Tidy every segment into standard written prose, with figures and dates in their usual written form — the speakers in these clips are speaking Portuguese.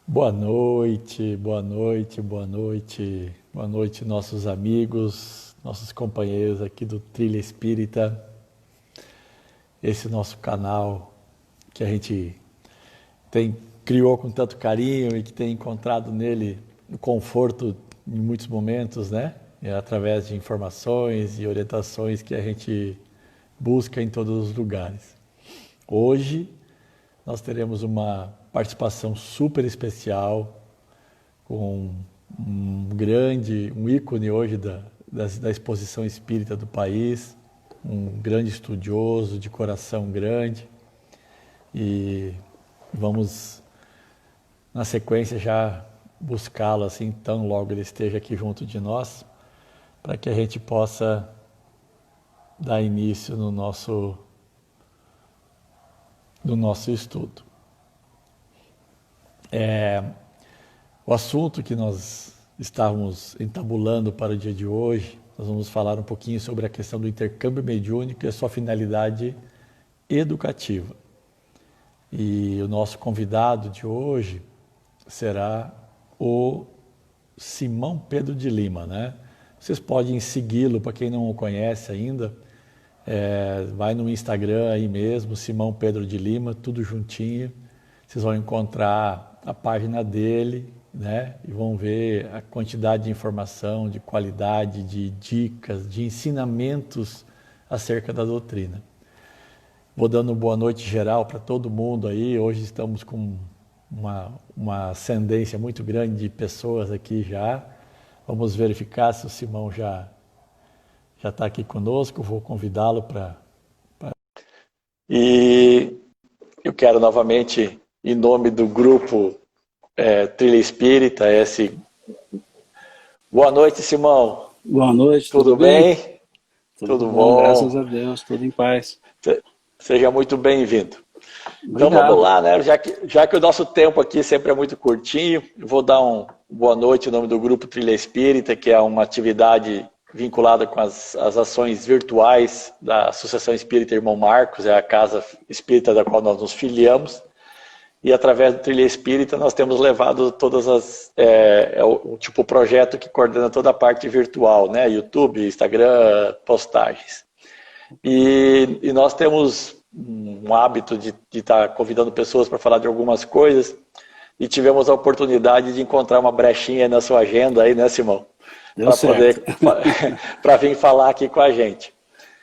Boa noite, boa noite, boa noite. Boa noite, nossos amigos, nossos companheiros aqui do Trilha Espírita. Esse nosso canal que a gente criou com tanto carinho e que tem encontrado nele o conforto em muitos momentos, né? Através de informações e orientações que a gente busca em todos os lugares. Hoje nós teremos uma participação super especial com um ícone hoje da exposição espírita do país, um grande estudioso, de coração grande, e vamos, na sequência, já buscá-lo assim, tão logo ele esteja aqui junto de nós, para que a gente possa dar início no nosso estudo. O assunto que nós estávamos entabulando para o dia de hoje, nós vamos falar um pouquinho sobre a questão do intercâmbio mediúnico e a sua finalidade educativa. E o nosso convidado de hoje será o Simão Pedro de Lima, né? Vocês podem segui-lo, para quem não o conhece ainda, vai no Instagram aí mesmo, Simão Pedro de Lima, tudo juntinho. Vocês vão encontrar a página dele, né? E vão ver a quantidade de informação, de qualidade, de dicas, de ensinamentos acerca da doutrina. Vou dando boa noite geral para todo mundo aí. Hoje estamos com uma ascendência muito grande de pessoas aqui já. Vamos verificar se o Simão já está aqui conosco. Vou convidá-lo para... E eu quero novamente, em nome do grupo Trilha Espírita, Boa noite, Simão. Boa noite, tudo bem? Tudo bom, graças a Deus, tudo em paz. Seja muito bem-vindo. Então vamos lá, né? Já que o nosso tempo aqui sempre é muito curtinho, eu vou dar boa noite em nome do grupo Trilha Espírita, que é uma atividade vinculada com as ações virtuais da Associação Espírita Irmão Marcos, é a casa espírita da qual nós nos filiamos. E através do Trilha Espírita nós temos levado todas o projeto que coordena toda a parte virtual, né? YouTube, Instagram, postagens. E nós temos um hábito de estar convidando pessoas para falar de algumas coisas, e tivemos a oportunidade de encontrar uma brechinha na sua agenda aí, né, Simão? Para vir falar aqui com a gente.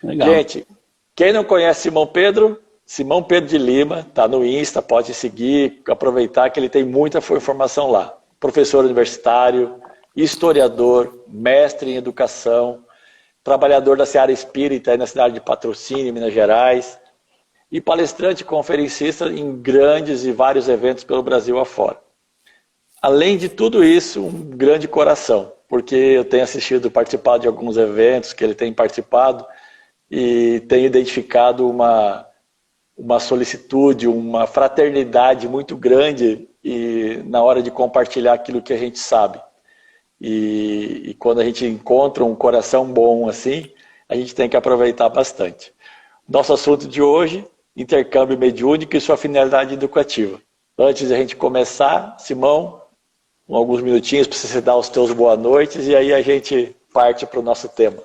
Legal. Gente, quem não conhece Simão Pedro de Lima, está no Insta, pode seguir, aproveitar que ele tem muita informação lá. Professor universitário, historiador, mestre em educação, trabalhador da Seara Espírita aí na cidade de Patrocínio, Minas Gerais, e palestrante e conferencista em grandes e vários eventos pelo Brasil afora. Além de tudo isso, um grande coração, porque eu tenho participado de alguns eventos que ele tem participado e tenho identificado uma solicitude, uma fraternidade muito grande na hora de compartilhar aquilo que a gente sabe. E quando a gente encontra um coração bom assim, a gente tem que aproveitar bastante. Nosso assunto de hoje, intercâmbio mediúnico e sua finalidade educativa. Antes de a gente começar, Simão, alguns minutinhos para você dar os teus boa noites e aí a gente parte para o nosso tema.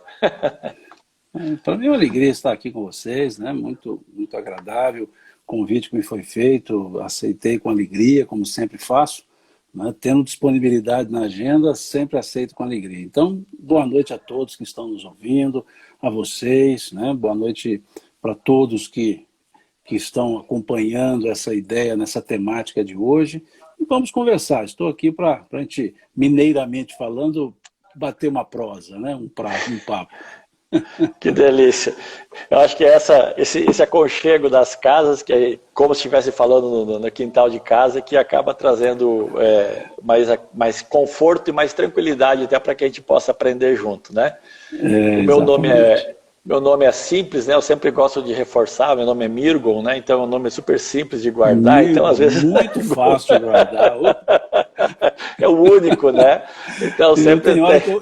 Para mim é uma alegria estar aqui com vocês, né? Muito, muito agradável. O convite que me foi feito, aceitei com alegria, como sempre faço. Né? Tendo disponibilidade na agenda, sempre aceito com alegria. Então, boa noite a todos que estão nos ouvindo, a vocês, né? Boa noite para todos que estão acompanhando essa ideia, nessa temática de hoje. E vamos conversar. Estou aqui para a gente, mineiramente falando, bater uma prosa, né? um papo. Que delícia. Eu acho que esse aconchego das casas, que é como se estivesse falando no quintal de casa, que acaba trazendo mais conforto e mais tranquilidade até para que a gente possa aprender junto, né? Meu nome é simples, né? Eu sempre gosto de reforçar, meu nome é Mirgon, né? Então é um nome super simples de guardar, então às vezes... Muito fácil de guardar. É o único, né? Então sempre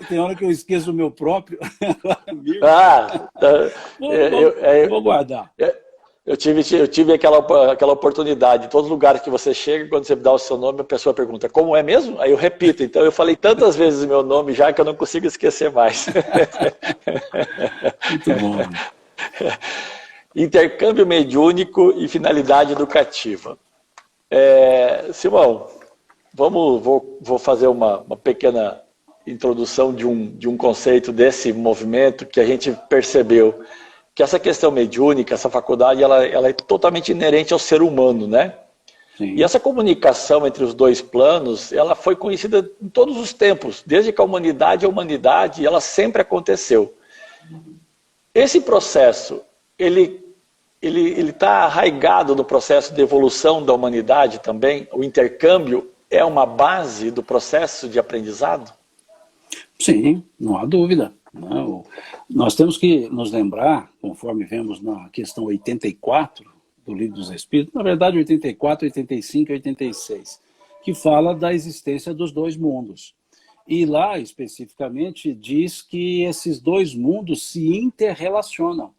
tem hora que eu esqueço o meu próprio. Ah, Vou guardar. Eu tive aquela oportunidade. Em todos os lugares que você chega, quando você dá o seu nome, a pessoa pergunta, como é mesmo? Aí eu repito. Então eu falei tantas vezes o meu nome já que eu não consigo esquecer mais. Muito bom. Intercâmbio mediúnico e finalidade educativa. Simão, vou fazer uma pequena introdução de um conceito desse movimento que a gente percebeu que essa questão mediúnica, essa faculdade, ela é totalmente inerente ao ser humano, né? Sim. E essa comunicação entre os dois planos, ela foi conhecida em todos os tempos, desde que a humanidade é humanidade, ela sempre aconteceu. Esse processo, ele está arraigado no processo de evolução da humanidade também? O intercâmbio é uma base do processo de aprendizado? Sim, não há dúvida. Não. Nós temos que nos lembrar, conforme vemos na questão 84 do Livro dos Espíritos, na verdade 84, 85 e 86, que fala da existência dos dois mundos. E lá, especificamente, diz que esses dois mundos se interrelacionam.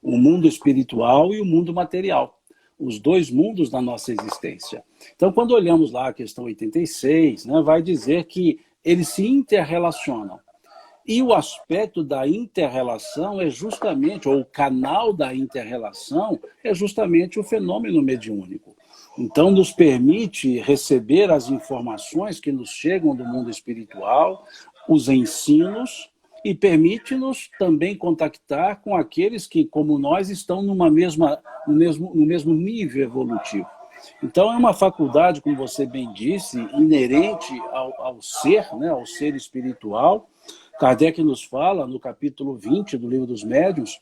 O mundo espiritual e o mundo material. Os dois mundos da nossa existência. Então, quando olhamos lá a questão 86, né, vai dizer que eles se interrelacionam. E o aspecto da inter-relação é justamente, ou o canal da inter-relação, é justamente o fenômeno mediúnico. Então, nos permite receber as informações que nos chegam do mundo espiritual, os ensinos, e permite-nos também contactar com aqueles que, como nós, estão no mesmo nível evolutivo. Então, é uma faculdade, como você bem disse, inerente ao ser, né, ao ser espiritual. Kardec nos fala, no capítulo 20 do Livro dos Médiuns,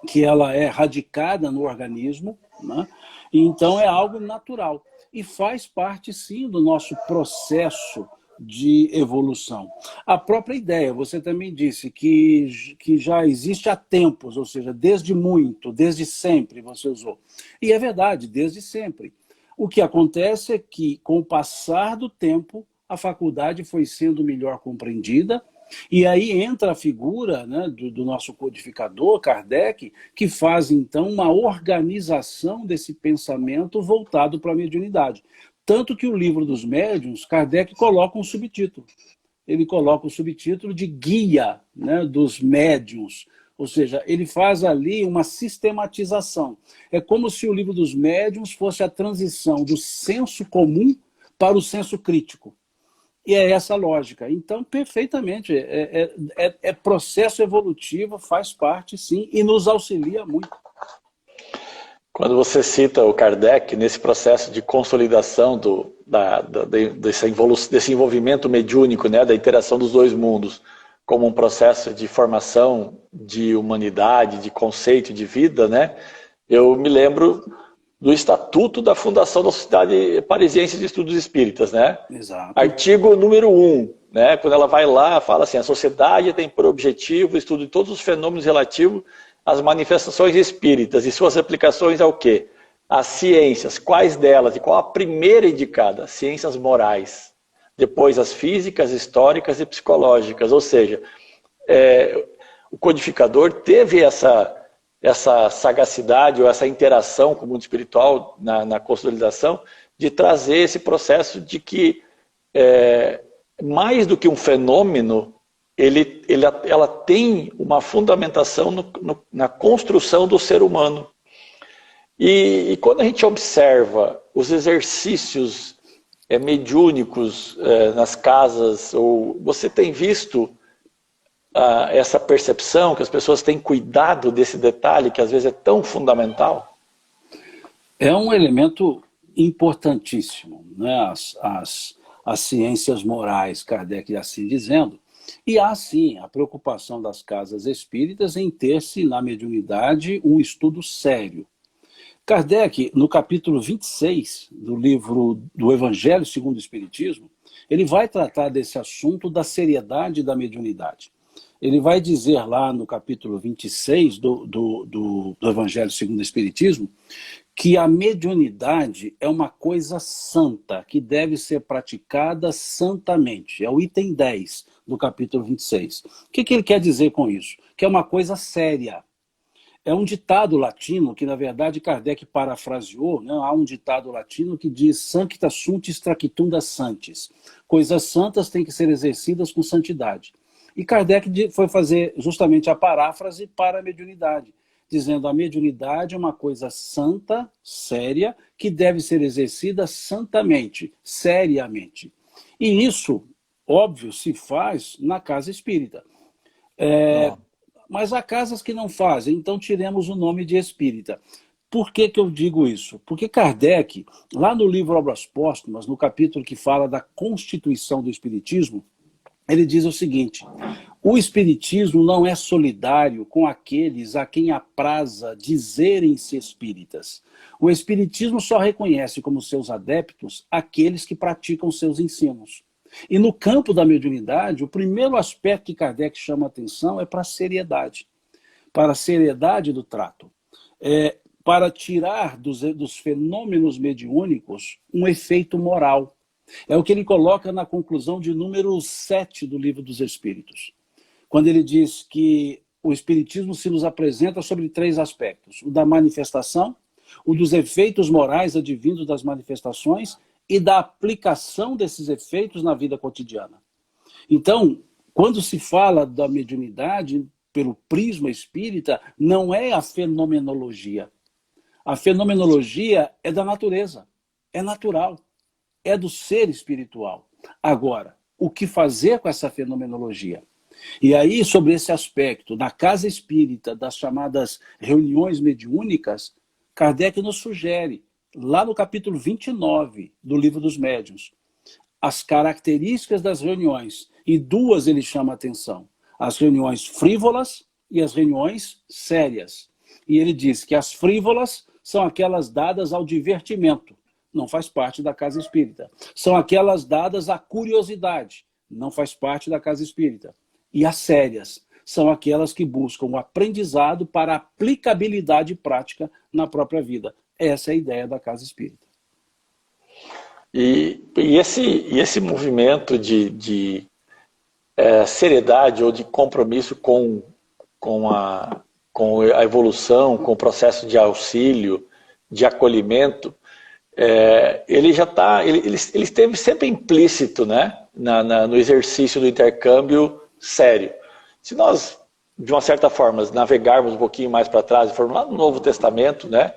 que ela é radicada no organismo, né? E então é algo natural. E faz parte, sim, do nosso processo de evolução. A própria ideia, você também disse que já existe há tempos, ou seja, desde sempre você usou. E é verdade, desde sempre. O que acontece é que, com o passar do tempo, a faculdade foi sendo melhor compreendida, e aí entra a figura, né, do nosso codificador, Kardec, que faz, então, uma organização desse pensamento voltado para a mediunidade. Tanto que o Livro dos Médiuns, Kardec coloca um subtítulo. Ele coloca o subtítulo de Guia, né, dos Médiuns. Ou seja, ele faz ali uma sistematização. É como se o Livro dos Médiuns fosse a transição do senso comum para o senso crítico. E é essa a lógica. Então, perfeitamente, é processo evolutivo, faz parte, sim, e nos auxilia muito. Quando você cita o Kardec, nesse processo de consolidação desse envolvimento mediúnico, né, da interação dos dois mundos, como um processo de formação de humanidade, de conceito de vida, né, eu me lembro do Estatuto da Fundação da Sociedade Parisiense de Estudos Espíritas, né? Exato. Artigo número 1, né? Quando ela vai lá, fala assim, a sociedade tem por objetivo o estudo de todos os fenômenos relativos às manifestações espíritas e suas aplicações ao quê? As ciências, quais delas e qual a primeira indicada? Ciências morais. Depois as físicas, históricas e psicológicas, ou seja, o codificador teve essa sagacidade ou essa interação com o mundo espiritual na consolidação de trazer esse processo de que mais do que um fenômeno, ela tem uma fundamentação na construção do ser humano. E quando a gente observa os exercícios mediúnicos nas casas, ou você tem visto essa percepção, que as pessoas têm cuidado desse detalhe, que às vezes é tão fundamental? É um elemento importantíssimo, né? As ciências morais, Kardec assim dizendo, e há sim a preocupação das casas espíritas em ter-se na mediunidade um estudo sério. Kardec, no capítulo 26 do livro do Evangelho segundo o Espiritismo, ele vai tratar desse assunto da seriedade da mediunidade. Ele vai dizer lá no capítulo 26 do Evangelho segundo o Espiritismo que a mediunidade é uma coisa santa, que deve ser praticada santamente. É o item 10 do capítulo 26. O que ele quer dizer com isso? Que é uma coisa séria. É um ditado latino que, na verdade, Kardec parafraseou, né? Há um ditado latino que diz sancta sunt extractunda santis. Coisas santas têm que ser exercidas com santidade. E Kardec foi fazer justamente a paráfrase para a mediunidade, dizendo a mediunidade é uma coisa santa, séria, que deve ser exercida santamente, seriamente. E isso, óbvio, se faz na casa espírita. Mas há casas que não fazem, então tiremos o nome de espírita. Por que eu digo isso? Porque Kardec, lá no livro Obras Póstumas, no capítulo que fala da constituição do espiritismo, ele diz o seguinte: o espiritismo não é solidário com aqueles a quem apraza dizerem-se espíritas. O espiritismo só reconhece como seus adeptos aqueles que praticam seus ensinos. E no campo da mediunidade, o primeiro aspecto que Kardec chama a atenção é para a seriedade. Para a seriedade do trato. Para tirar dos fenômenos mediúnicos um efeito moral. É o que ele coloca na conclusão de número 7 do Livro dos Espíritos. Quando ele diz que o Espiritismo se nos apresenta sobre 3 aspectos. O da manifestação, o dos efeitos morais advindos das manifestações e da aplicação desses efeitos na vida cotidiana. Então, quando se fala da mediunidade pelo prisma espírita, não é a fenomenologia. A fenomenologia é da natureza, é natural, é do ser espiritual. Agora, o que fazer com essa fenomenologia? E aí, sobre esse aspecto da casa espírita, das chamadas reuniões mediúnicas, Kardec nos sugere, lá no capítulo 29 do Livro dos Médiuns, as características das reuniões. E 2 ele chama a atenção: as reuniões frívolas e as reuniões sérias. E ele diz que as frívolas são aquelas dadas ao divertimento, não faz parte da casa espírita. São aquelas dadas à curiosidade, não faz parte da casa espírita. E as sérias são aquelas que buscam o aprendizado para aplicabilidade prática na própria vida. Essa é a ideia da casa espírita. E esse movimento de seriedade ou de compromisso com a evolução, com o processo de auxílio, de acolhimento, ele já está, ele esteve sempre implícito, né, no exercício do intercâmbio sério. Se nós, de uma certa forma, navegarmos um pouquinho mais para trás, e formos lá no Novo Testamento, né,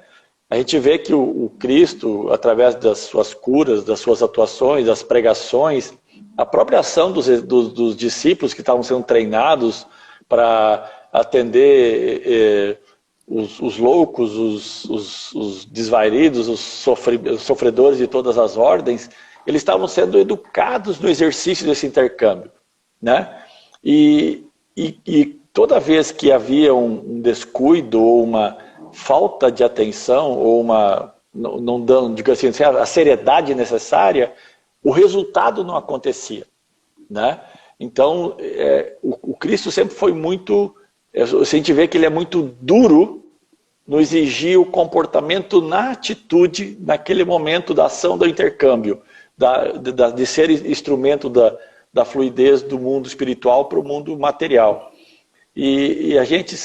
a gente vê que o Cristo, através das suas curas, das suas atuações, das pregações, a própria ação dos discípulos que estavam sendo treinados para atender os loucos, os desvairidos, os sofredores de todas as ordens, eles estavam sendo educados no exercício desse intercâmbio, né? E toda vez que havia um descuido ou uma falta de atenção ou não dando, digamos assim, a seriedade necessária, o resultado não acontecia, né? Então, o Cristo sempre foi muito, a gente vê que ele é muito duro no exigir o comportamento na atitude, naquele momento da ação do intercâmbio, de ser instrumento da fluidez do mundo espiritual para o mundo material. E a gente,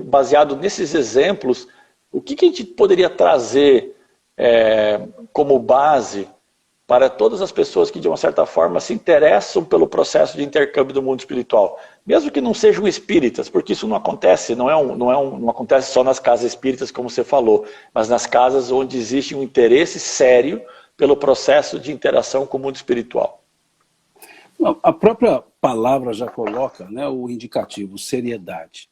baseado nesses exemplos, o que a gente poderia trazer como base para todas as pessoas que, de uma certa forma, se interessam pelo processo de intercâmbio do mundo espiritual? Mesmo que não sejam espíritas, porque isso não acontece, não acontece só nas casas espíritas, como você falou, mas nas casas onde existe um interesse sério pelo processo de interação com o mundo espiritual. A própria palavra já coloca, né, o indicativo, seriedade.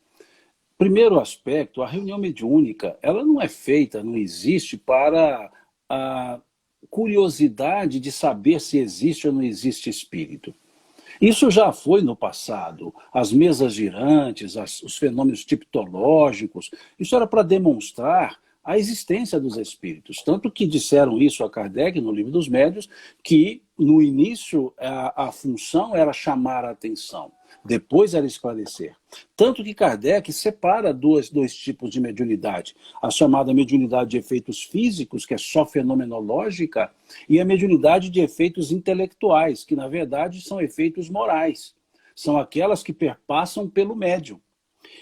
Primeiro aspecto, a reunião mediúnica, ela não é feita, não existe para a curiosidade de saber se existe ou não existe espírito. Isso já foi no passado, as mesas girantes, os fenômenos tipológicos, isso era para demonstrar a existência dos espíritos. Tanto que disseram isso a Kardec no Livro dos Médiuns, que no início a função era chamar a atenção, depois era esclarecer. Tanto que Kardec separa dois tipos de mediunidade. A chamada mediunidade de efeitos físicos, que é só fenomenológica, e a mediunidade de efeitos intelectuais, que na verdade são efeitos morais. São aquelas que perpassam pelo médium.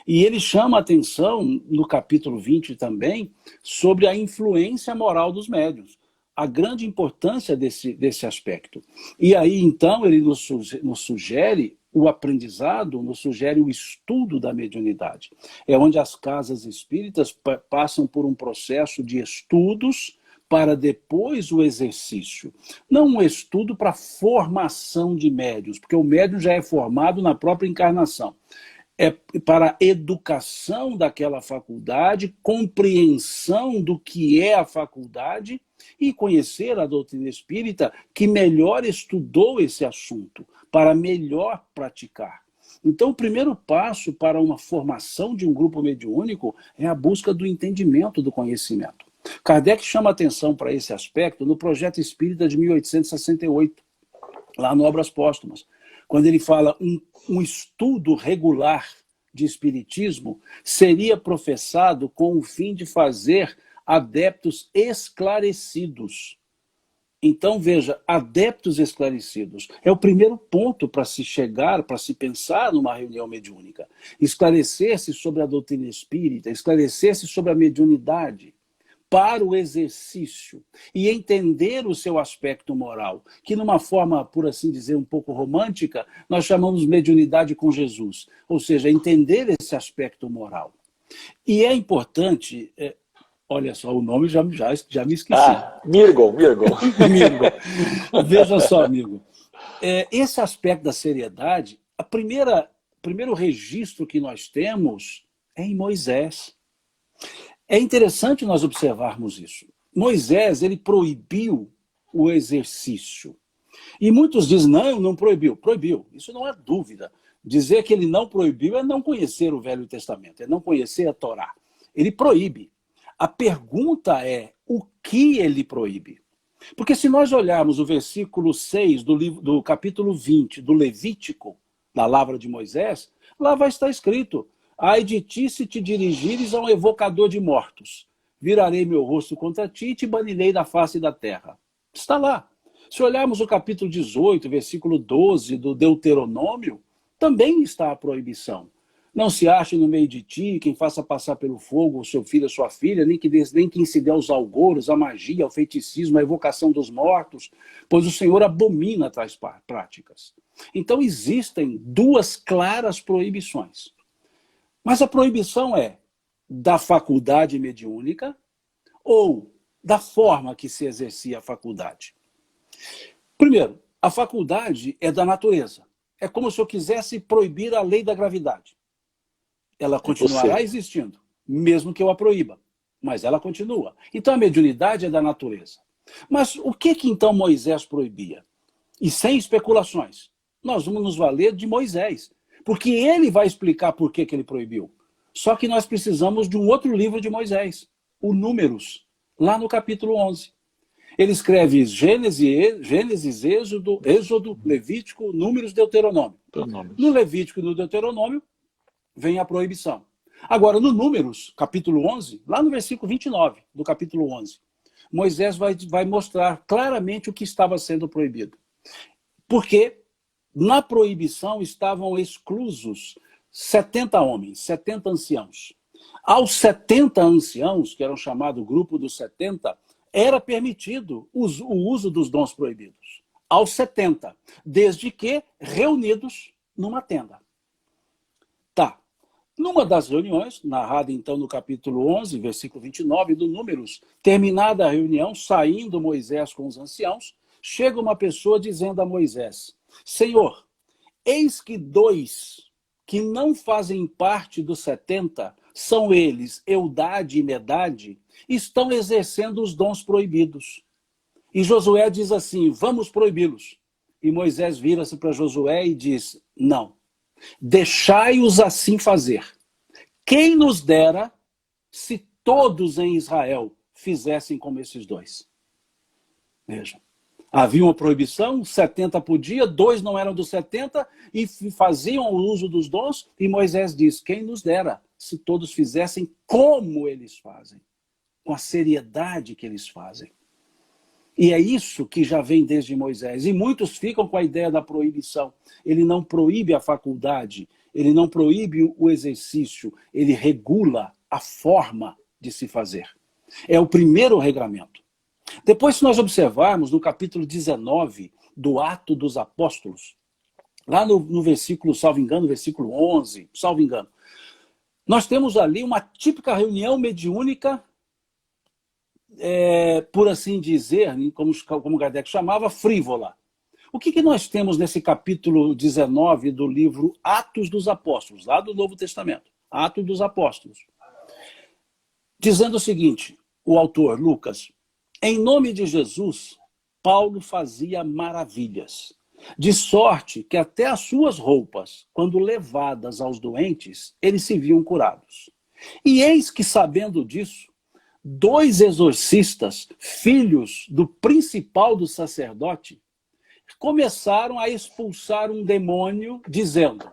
E ele chama a atenção, no capítulo 20 também, sobre a influência moral dos médiuns, a grande importância desse aspecto. E aí, então, ele nos sugere o aprendizado, nos sugere o estudo da mediunidade. É onde as casas espíritas passam por um processo de estudos para depois o exercício. Não um estudo para formação de médiuns, porque o médium já é formado na própria encarnação. É para a educação daquela faculdade, compreensão do que é a faculdade e conhecer a doutrina espírita que melhor estudou esse assunto, para melhor praticar. Então, o primeiro passo para uma formação de um grupo mediúnico é a busca do entendimento do conhecimento. Kardec chama atenção para esse aspecto no Projeto Espírita de 1868, lá no Obras Póstumas, quando ele fala um estudo regular de espiritismo seria professado com o fim de fazer adeptos esclarecidos. Então, veja, adeptos esclarecidos é o primeiro ponto para se chegar, para se pensar numa reunião mediúnica. Esclarecer-se sobre a doutrina espírita, esclarecer-se sobre a mediunidade, para o exercício e entender o seu aspecto moral, que numa forma, por assim dizer, um pouco romântica, nós chamamos mediunidade com Jesus, ou seja, entender esse aspecto moral. E é importante, olha só, o nome já me esqueci. Mirgon. Mirgon. Veja só, amigo, esse aspecto da seriedade, o primeiro registro que nós temos é em Moisés. É interessante nós observarmos isso. Moisés, ele proibiu o exercício. E muitos dizem, não proibiu. Proibiu, isso não há dúvida. Dizer que ele não proibiu é não conhecer o Velho Testamento, é não conhecer a Torá. Ele proíbe. A pergunta é, o que ele proíbe? Porque se nós olharmos o versículo 6 do capítulo 20 do Levítico, da Lavra de Moisés, lá vai estar escrito: ai de ti se te dirigires a um evocador de mortos. Virarei meu rosto contra ti e te banirei da face da terra. Está lá. Se olharmos o capítulo 18, versículo 12 do Deuteronômio, também está a proibição. Não se ache no meio de ti quem faça passar pelo fogo o seu filho ou sua filha, nem quem se dê aos algouros, à magia, ao feiticismo, à evocação dos mortos, pois o Senhor abomina tais práticas. Então existem duas claras proibições. Mas a proibição é da faculdade mediúnica ou da forma que se exercia a faculdade. Primeiro, a faculdade é da natureza. É como se eu quisesse proibir a lei da gravidade. Ela continuará existindo, mesmo que eu a proíba. Mas ela continua. Então a mediunidade é da natureza. Mas o que então Moisés proibia? E sem especulações, nós vamos nos valer de Moisés. Porque ele vai explicar por que ele proibiu. Só que nós precisamos de um outro livro de Moisés, o Números, lá no capítulo 11. Ele escreve Gênesis, Êxodo, Levítico, Números, Deuteronômio. No Levítico e no Deuteronômio vem a proibição. Agora, no Números, capítulo 11, lá no versículo 29 do capítulo 11, Moisés vai mostrar claramente o que estava sendo proibido. Porque na proibição estavam exclusos 70 homens, 70 anciãos. Aos 70 anciãos, que eram chamados grupo dos 70, era permitido o uso dos dons proibidos. Aos 70, desde que reunidos numa tenda. Tá. Numa das reuniões, narrada então no capítulo 11, versículo 29 do Números, terminada a reunião, saindo Moisés com os anciãos, chega uma pessoa dizendo a Moisés: Senhor, eis que 2 que não fazem parte dos 70, são eles, Eudade e Medade, estão exercendo os dons proibidos. E Josué diz assim: vamos proibi-los. E Moisés vira-se para Josué e diz: não, deixai-os assim fazer. Quem nos dera se todos em Israel fizessem como esses 2? Veja. Havia uma proibição, 70 por dia, 2 não eram dos 70 e faziam o uso dos dons. E Moisés diz: quem nos dera se todos fizessem como eles fazem, com a seriedade que eles fazem. E é isso que já vem desde Moisés. E muitos ficam com a ideia da proibição. Ele não proíbe a faculdade, ele não proíbe o exercício, ele regula a forma de se fazer. É o primeiro regramento. Depois, se nós observarmos no capítulo 19 do Atos dos Apóstolos, lá no versículo, salvo engano, versículo 11, salvo engano, nós temos ali uma típica reunião mediúnica, por assim dizer, como Kardec chamava, frívola. O que nós temos nesse capítulo 19 do livro Atos dos Apóstolos, lá do Novo Testamento, Atos dos Apóstolos, dizendo o seguinte, o autor, Lucas: em nome de Jesus, Paulo fazia maravilhas, de sorte que até as suas roupas, quando levadas aos doentes, eles se viam curados. E eis que, sabendo disso, 2 exorcistas, filhos do principal do sacerdote, começaram a expulsar um demônio, dizendo: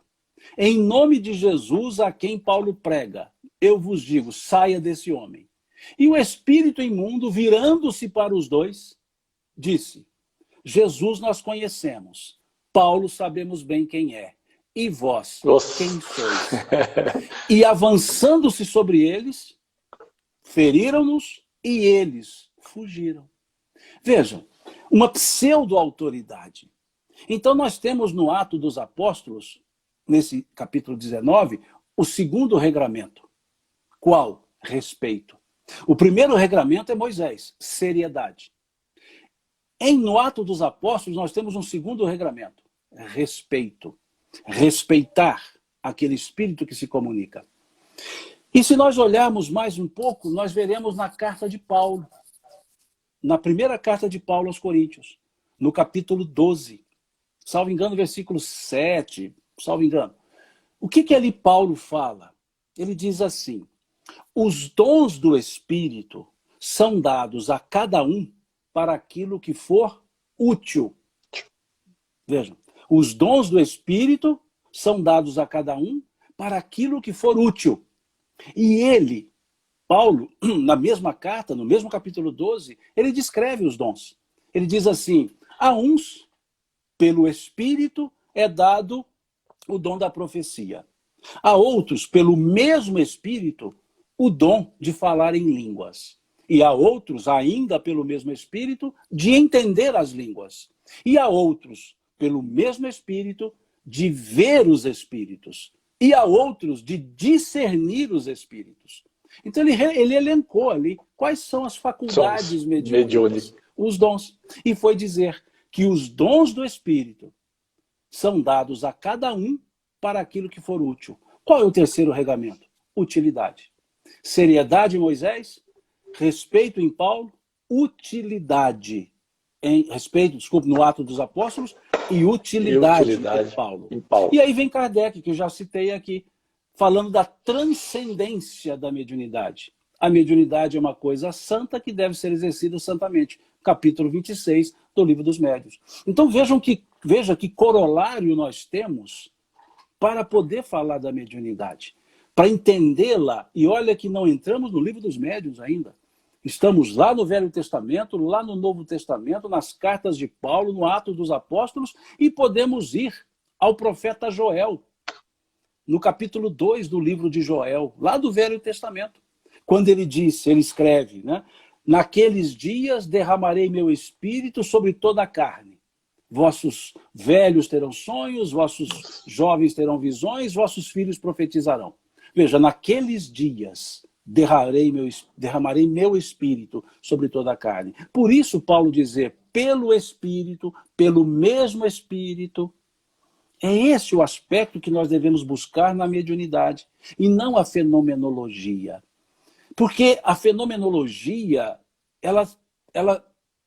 em nome de Jesus, a quem Paulo prega, eu vos digo, saia desse homem. E o espírito imundo, virando-se para os dois, disse: Jesus nós conhecemos, Paulo sabemos bem quem é, e vós, quem sois? E avançando-se sobre eles, feriram-nos e eles fugiram. Vejam, uma pseudo-autoridade. Então nós temos no Ato dos Apóstolos, nesse capítulo 19, o segundo regramento. Qual? Respeito. O primeiro regramento é Moisés, seriedade. No Ato dos Apóstolos nós temos um segundo regramento, respeito. Respeitar aquele espírito que se comunica. E se nós olharmos mais um pouco, nós veremos na carta de Paulo, na primeira carta de Paulo aos Coríntios, no capítulo 12, salvo engano, versículo 7, salvo engano. O que ali Paulo fala? Ele diz assim: os dons do Espírito são dados a cada um para aquilo que for útil. Vejam, os dons do Espírito são dados a cada um para aquilo que for útil. E ele, Paulo, na mesma carta, no mesmo capítulo 12, ele descreve os dons. Ele diz assim: a uns, pelo Espírito, é dado o dom da profecia. A outros, pelo mesmo Espírito, o dom de falar em línguas. E a outros, ainda pelo mesmo Espírito, de entender as línguas. E a outros, pelo mesmo Espírito, de ver os Espíritos. E a outros, de discernir os Espíritos. Então ele elencou ali quais são as faculdades mediúnicas, os dons. E foi dizer que os dons do Espírito são dados a cada um para aquilo que for útil. Qual é o terceiro regramento? Utilidade. Seriedade em Moisés, respeito em Paulo, utilidade no Ato dos Apóstolos e utilidade em Paulo. E aí vem Kardec, que eu já citei aqui, falando da transcendência da mediunidade. A mediunidade é uma coisa santa que deve ser exercida santamente. Capítulo 26 do Livro dos Médiuns. Então veja que corolário nós temos para poder falar da mediunidade, para entendê-la. E olha que não entramos no Livro dos Médiuns ainda. Estamos lá no Velho Testamento, lá no Novo Testamento, nas cartas de Paulo, no Atos dos Apóstolos, e podemos ir ao profeta Joel, no capítulo 2 do livro de Joel, lá do Velho Testamento, quando ele escreve, né? Naqueles dias derramarei meu espírito sobre toda a carne. Vossos velhos terão sonhos, vossos jovens terão visões, vossos filhos profetizarão. Veja, naqueles dias derramarei meu espírito sobre toda a carne. Por isso Paulo dizer, pelo Espírito, pelo mesmo Espírito, é esse o aspecto que nós devemos buscar na mediunidade, e não a fenomenologia. Porque a fenomenologia, ela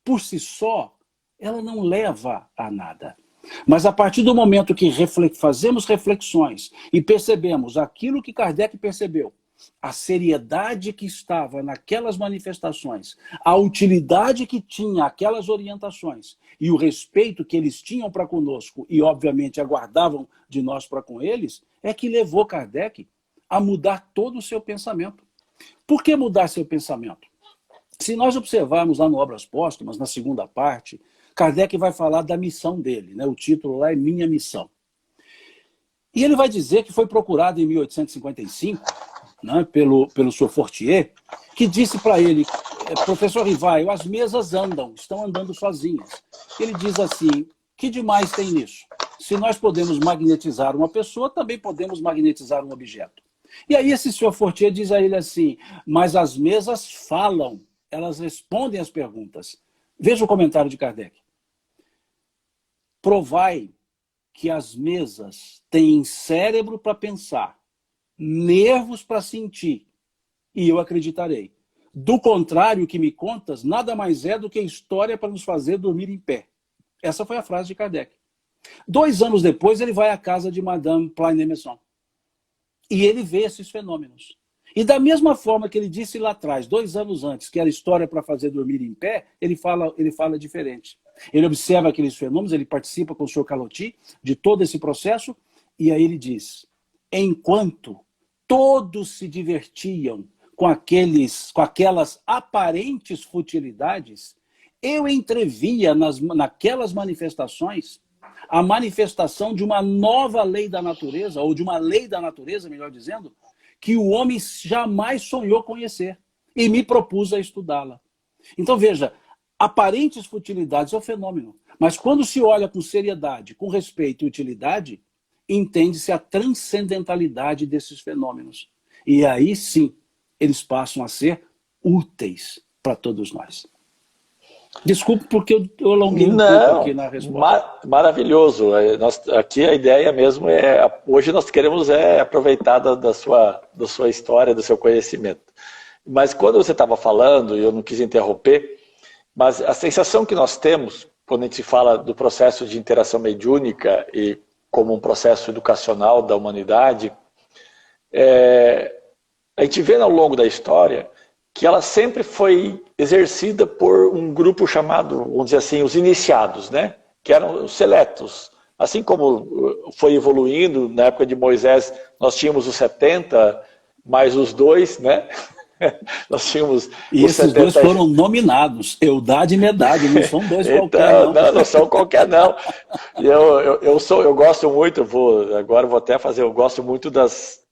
por si só, ela não leva a nada. Mas a partir do momento que fazemos reflexões e percebemos aquilo que Kardec percebeu, a seriedade que estava naquelas manifestações, a utilidade que tinha aquelas orientações e o respeito que eles tinham para conosco e, obviamente, aguardavam de nós para com eles, é que levou Kardec a mudar todo o seu pensamento. Por que mudar seu pensamento? Se nós observarmos lá no Obras Póstumas, na segunda parte, Kardec vai falar da missão dele, né? O título lá é Minha Missão. E ele vai dizer que foi procurado em 1855, né, pelo Sr. Fortier, que disse para ele, professor Rivaio, as mesas andam, estão andando sozinhas. Ele diz assim, que demais tem nisso? Se nós podemos magnetizar uma pessoa, também podemos magnetizar um objeto. E aí esse Sr. Fortier diz a ele assim, mas as mesas falam, elas respondem às perguntas. Veja o comentário de Kardec. Provai que as mesas têm cérebro para pensar, nervos para sentir, e eu acreditarei. Do contrário, o que me contas, nada mais é do que história para nos fazer dormir em pé. Essa foi a frase de Kardec. 2 anos depois, ele vai à casa de Madame Plainemeson. E ele vê esses fenômenos. E da mesma forma que ele disse lá atrás, 2 anos antes, que era história para fazer dormir em pé, ele fala diferente. Ele observa aqueles fenômenos, ele participa com o Sr. Calotti de todo esse processo, e aí ele diz, enquanto todos se divertiam com aquelas aparentes futilidades, eu entrevia naquelas manifestações a manifestação de uma nova lei da natureza, ou de uma lei da natureza, melhor dizendo, que o homem jamais sonhou conhecer, e me propus a estudá-la. Então veja, aparentes futilidades é o fenômeno, mas quando se olha com seriedade, com respeito e utilidade, entende-se a transcendentalidade desses fenômenos. E aí sim, eles passam a ser úteis para todos nós. Desculpe porque eu alonguei um pouco aqui na resposta. Maravilhoso. Aqui a ideia mesmo hoje nós queremos aproveitar da sua história, do seu conhecimento. Mas quando você estava falando, eu não quis interromper, mas a sensação que nós temos, quando a gente fala do processo de interação mediúnica e como um processo educacional da humanidade, a gente vê ao longo da história que ela sempre foi exercida por um grupo chamado, vamos dizer assim, os iniciados, né? Que eram os seletos. Assim como foi evoluindo, na época de Moisés, nós tínhamos os 70, mais os 2, né? Nós tínhamos e esses 70... 2 foram nominados, Eudade e Medade, não são 2 qualquer, não. Não são qualquer, não. Eu gosto muito, agora vou até fazer, eu gosto muito das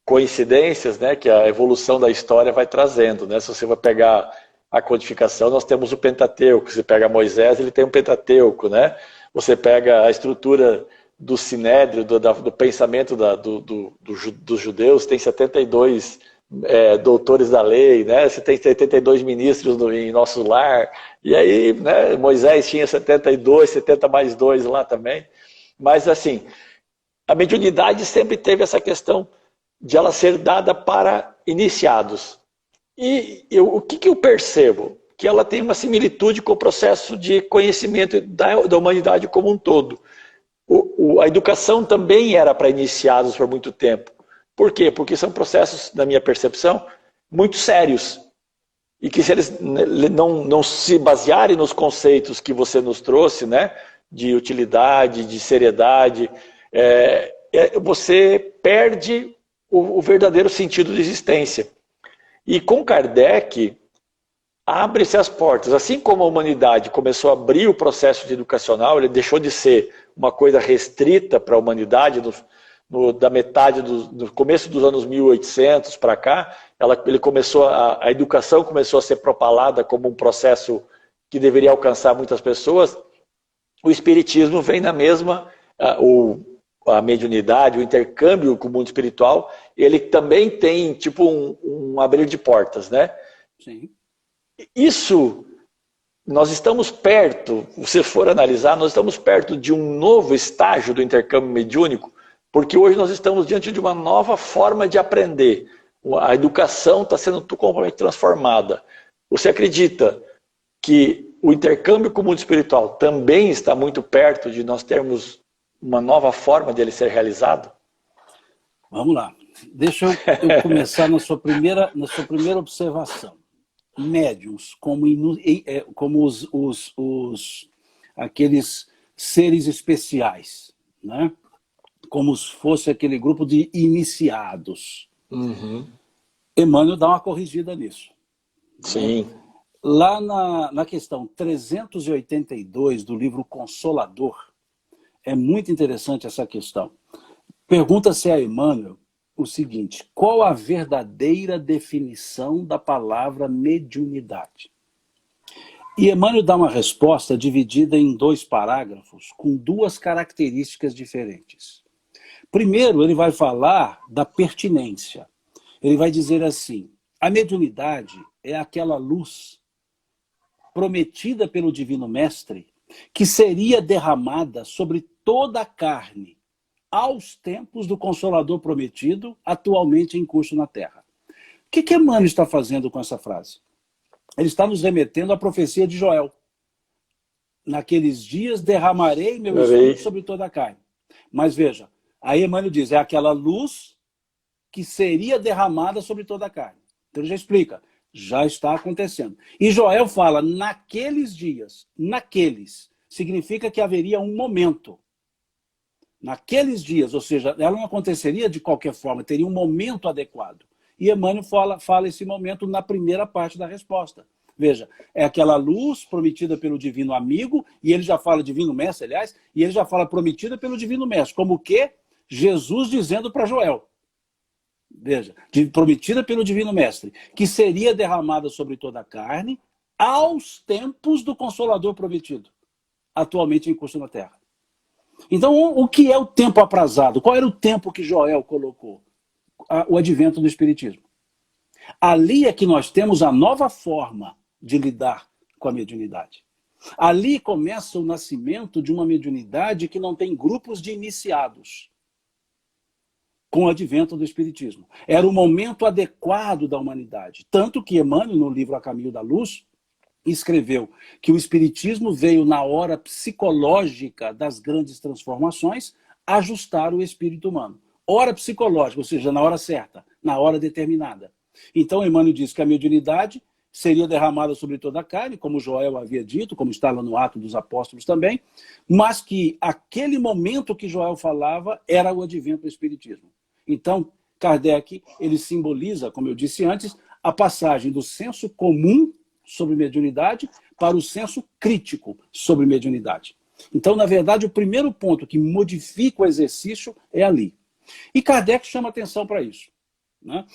coincidências, né, que a evolução da história vai trazendo, né? Se você vai pegar a codificação, nós temos o Pentateuco. Você pega Moisés, ele tem um Pentateuco, né? Você pega a estrutura do Sinédrio, do pensamento dos judeus, tem 72 doutores da lei, né? Você tem 72 ministros em nosso lar, e aí, né, Moisés tinha 72, 70 mais 2 lá também. Mas assim, a mediunidade sempre teve essa questão de ela ser dada para iniciados. E o que eu percebo? Que ela tem uma similitude com o processo de conhecimento da humanidade como um todo. A educação também era para iniciados por muito tempo. Por quê? Porque são processos, na minha percepção, muito sérios. E que se eles não se basearem nos conceitos que você nos trouxe, né, de utilidade, de seriedade, você perde o verdadeiro sentido de existência. E com Kardec, abre-se as portas. Assim como a humanidade começou a abrir o processo de educacional, ele deixou de ser uma coisa restrita para a humanidade, da metade do começo dos anos 1800 para cá, a educação começou a ser propalada como um processo que deveria alcançar muitas pessoas. O espiritismo vem na mesma, a mediunidade, o intercâmbio com o mundo espiritual, ele também tem tipo um abrir de portas, né? Sim. Isso, nós estamos perto, se for analisar, nós estamos perto de um novo estágio do intercâmbio mediúnico, porque hoje nós estamos diante de uma nova forma de aprender. A educação está sendo completamente transformada. Você acredita que o intercâmbio com o mundo espiritual também está muito perto de nós termos uma nova forma de ele ser realizado? Vamos lá. Deixa eu começar na sua primeira observação. Médiuns, como aqueles seres especiais, né? Como se fosse aquele grupo de iniciados. Uhum. Emmanuel dá uma corrigida nisso. Sim. Lá na questão 382 do livro Consolador, é muito interessante essa questão. Pergunta-se a Emmanuel o seguinte: qual a verdadeira definição da palavra mediunidade? E Emmanuel dá uma resposta dividida em 2 parágrafos, com 2 características diferentes. Primeiro, ele vai falar da pertinência. Ele vai dizer assim: a mediunidade é aquela luz prometida pelo Divino Mestre que seria derramada sobre toda a carne aos tempos do Consolador prometido, atualmente em curso na Terra. O que Emmanuel está fazendo com essa frase? Ele está nos remetendo à profecia de Joel. Naqueles dias derramarei meu espírito sobre toda a carne. Mas veja, aí Emmanuel diz, é aquela luz que seria derramada sobre toda a carne. Então ele já explica, já está acontecendo. E Joel fala, naqueles dias, naqueles, significa que haveria um momento. Naqueles dias, ou seja, ela não aconteceria de qualquer forma, teria um momento adequado. E Emmanuel fala esse momento na primeira parte da resposta. Veja, é aquela luz prometida pelo Divino Amigo, e ele já fala Divino Mestre, aliás, e ele já fala prometida pelo Divino Mestre, como o quê? Jesus dizendo para Joel. Veja, prometida pelo Divino Mestre, que seria derramada sobre toda a carne aos tempos do Consolador prometido, atualmente em curso na Terra. Então, o que é o tempo aprazado? Qual era o tempo que Joel colocou? O advento do Espiritismo. Ali é que nós temos a nova forma de lidar com a mediunidade. Ali começa o nascimento de uma mediunidade que não tem grupos de iniciados, com o advento do Espiritismo. Era o momento adequado da humanidade. Tanto que Emmanuel, no livro A Caminho da Luz, escreveu que o Espiritismo veio na hora psicológica das grandes transformações ajustar o espírito humano. Hora psicológica, ou seja, na hora certa, na hora determinada. Então Emmanuel diz que a mediunidade seria derramada sobre toda a carne, como Joel havia dito, como está lá no Atos dos Apóstolos também, mas que aquele momento que Joel falava era o advento do Espiritismo. Então, Kardec, ele simboliza, como eu disse antes, a passagem do senso comum sobre mediunidade para o senso crítico sobre mediunidade. Então, na verdade, o primeiro ponto que modifica o exercício é ali. E Kardec chama atenção para isso. Né?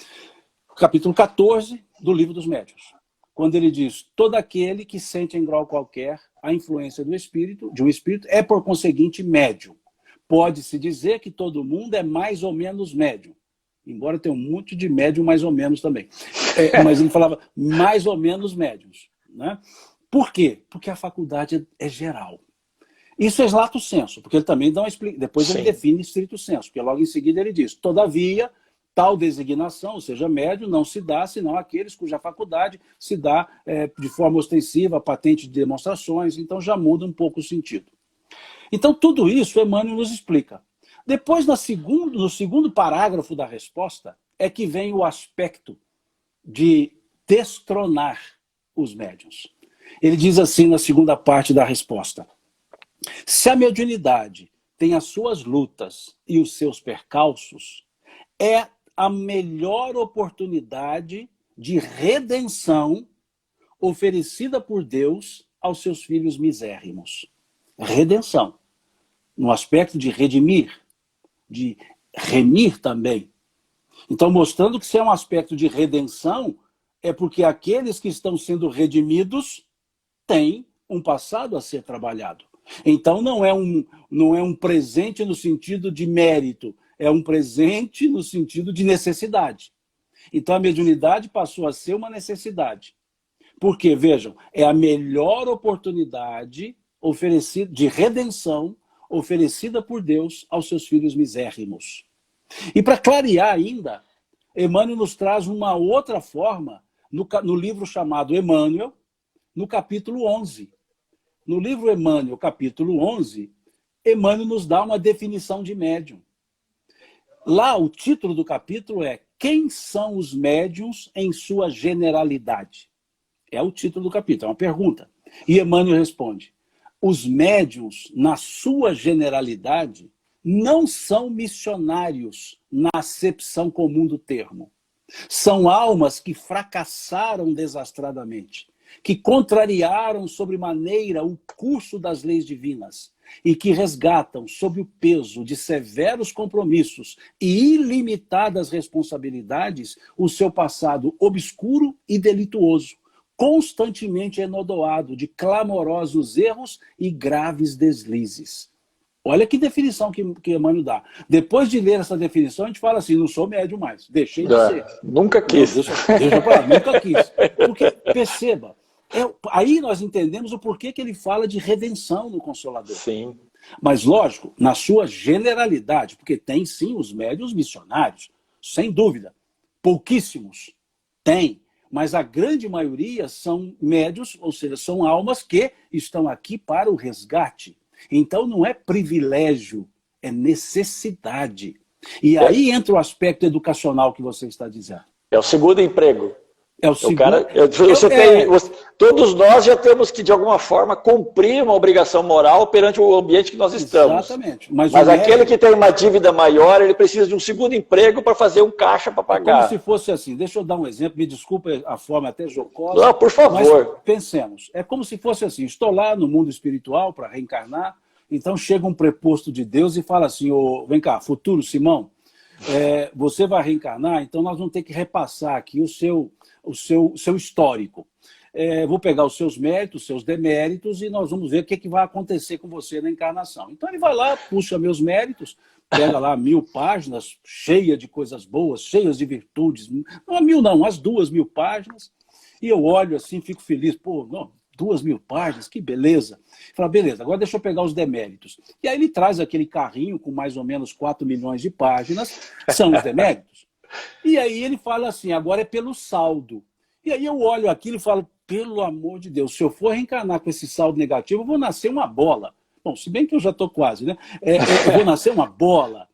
Capítulo 14 do Livro dos Médiuns, quando ele diz, todo aquele que sente em grau qualquer a influência do espírito, de um espírito, é por conseguinte médium. Pode-se dizer que todo mundo é mais ou menos médium. Embora tenha um monte de médium mais ou menos também. Mas ele falava mais ou menos médiums. Né? Por quê? Porque a faculdade é geral. Isso é lato sensu, porque ele também dá uma explicação. Depois ele define estrito sensu, porque logo em seguida ele diz, todavia, tal designação, ou seja, médium, não se dá senão aqueles cuja faculdade se dá de forma ostensiva, patente de demonstrações, então já muda um pouco o sentido. Então tudo isso Emmanuel nos explica. Depois, no segundo parágrafo da resposta, é que vem o aspecto de destronar os médiuns. Ele diz assim na segunda parte da resposta, se a mediunidade tem as suas lutas e os seus percalços, é a melhor oportunidade de redenção oferecida por Deus aos seus filhos misérrimos. Redenção, no aspecto de redimir, de remir também. Então, mostrando que se é um aspecto de redenção, é porque aqueles que estão sendo redimidos têm um passado a ser trabalhado. Então, não é um presente no sentido de mérito, é um presente no sentido de necessidade. Então, a mediunidade passou a ser uma necessidade. Porque, vejam, é a melhor oportunidade oferecida, de redenção oferecida por Deus aos seus filhos misérrimos. E para clarear ainda, Emmanuel nos traz uma outra forma no livro chamado Emmanuel, no capítulo 11. No livro Emmanuel, capítulo 11, Emmanuel nos dá uma definição de médium. Lá, o título do capítulo é Quem são os médiuns em sua generalidade? É o título do capítulo, é uma pergunta. E Emmanuel responde, os médiuns, na sua generalidade, não são missionários na acepção comum do termo. São almas que fracassaram desastradamente, que contrariaram sobremaneira o curso das leis divinas, e que resgatam, sob o peso de severos compromissos e ilimitadas responsabilidades, o seu passado obscuro e delituoso, constantemente enodoado de clamorosos erros e graves deslizes. Olha que definição que Emmanuel dá. Depois de ler essa definição, a gente fala assim, não sou médium mais, deixei de ser. Nunca quis. Não, deixa pra lá, nunca quis. Porque, perceba, aí nós entendemos o porquê que ele fala de redenção no Consolador. Sim. Mas, lógico, na sua generalidade, porque tem sim os médiuns missionários, sem dúvida. Pouquíssimos. Tem. Mas a grande maioria são médiuns, ou seja, são almas que estão aqui para o resgate. Então não é privilégio, é necessidade. E aí entra o aspecto educacional que você está dizendo. É o segundo emprego. É o segundo... Todos nós já temos que, de alguma forma, cumprir uma obrigação moral perante o ambiente que nós estamos. Exatamente. Mas aquele que tem uma dívida maior, ele precisa de um segundo emprego para fazer um caixa para pagar. Como se fosse assim. Deixa eu dar um exemplo, me desculpe a forma até jocosa. Não, por favor. Mas pensemos. É como se fosse assim. Estou lá no mundo espiritual para reencarnar, então chega um preposto de Deus e fala assim, vem cá, futuro Simão, você vai reencarnar, então nós vamos ter que repassar aqui o seu histórico. Vou pegar os seus méritos, os seus deméritos, e nós vamos ver o que vai acontecer com você na encarnação. Então ele vai lá, puxa meus méritos, pega lá 1000 páginas, cheia de coisas boas, cheias de virtudes. Não 1000 não, as 2000 páginas. E eu olho assim, fico feliz. Pô, não, 2000 páginas, que beleza. Fala, beleza, agora deixa eu pegar os deméritos. E aí ele traz aquele carrinho com mais ou menos 4 milhões de páginas, são os deméritos. E aí ele fala assim, agora é pelo saldo. E aí eu olho aquilo e falo, pelo amor de Deus, se eu for reencarnar com esse saldo negativo, eu vou nascer uma bola. Bom, se bem que eu já estou quase, né? Eu vou nascer uma bola.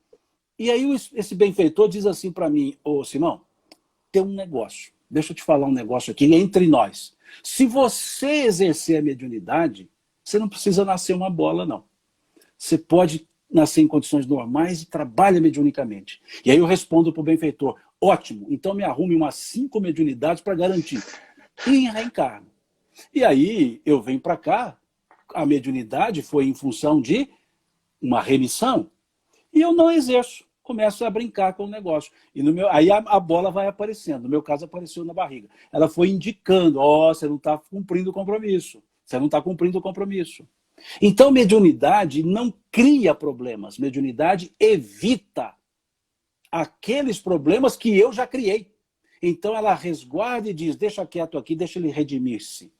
E aí esse benfeitor diz assim para mim, ô Simão, tem um negócio, deixa eu te falar um negócio aqui, entre nós. Se você exercer a mediunidade, você não precisa nascer uma bola, não. Você pode nascer em condições normais e trabalha mediunicamente. E aí eu respondo para o benfeitor, ótimo, então me arrume umas 5 mediunidades para garantir. E reencarno. E aí eu venho para cá, a mediunidade foi em função de uma remissão, e eu não exerço. Começo a brincar com o negócio. E aí a bola vai aparecendo. No meu caso, apareceu na barriga. Ela foi indicando, você não está cumprindo o compromisso. Você não está cumprindo o compromisso. Então, mediunidade não cria problemas. Mediunidade evita aqueles problemas que eu já criei. Então, ela resguarda e diz, deixa quieto aqui, deixa ele redimir-se.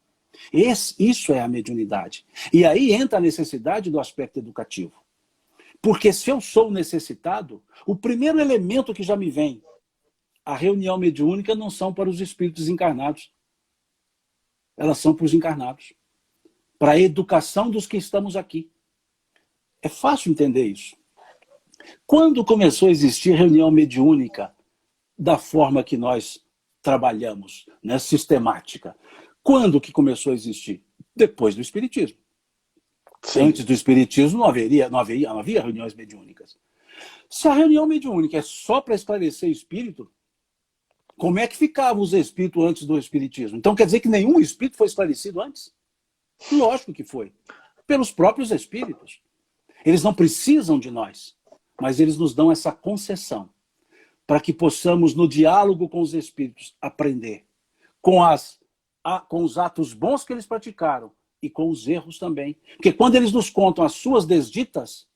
Isso é a mediunidade. E aí entra a necessidade do aspecto educativo. Porque se eu sou necessitado, o primeiro elemento que já me vem, a reunião mediúnica não são para os espíritos encarnados. Elas são para os encarnados. Para a educação dos que estamos aqui. É fácil entender isso. Quando começou a existir reunião mediúnica da forma que nós trabalhamos, né, sistemática? Quando que começou a existir? Depois do Espiritismo. Sim. Antes do Espiritismo não havia reuniões mediúnicas. Se a reunião mediúnica é só para esclarecer espírito, como é que ficavam os espíritos antes do Espiritismo? Então quer dizer que nenhum espírito foi esclarecido antes? Lógico que foi. Pelos próprios espíritos. Eles não precisam de nós, mas eles nos dão essa concessão para que possamos, no diálogo com os espíritos, aprender com os atos bons que eles praticaram, e com os erros também. Porque quando eles nos contam as suas desditas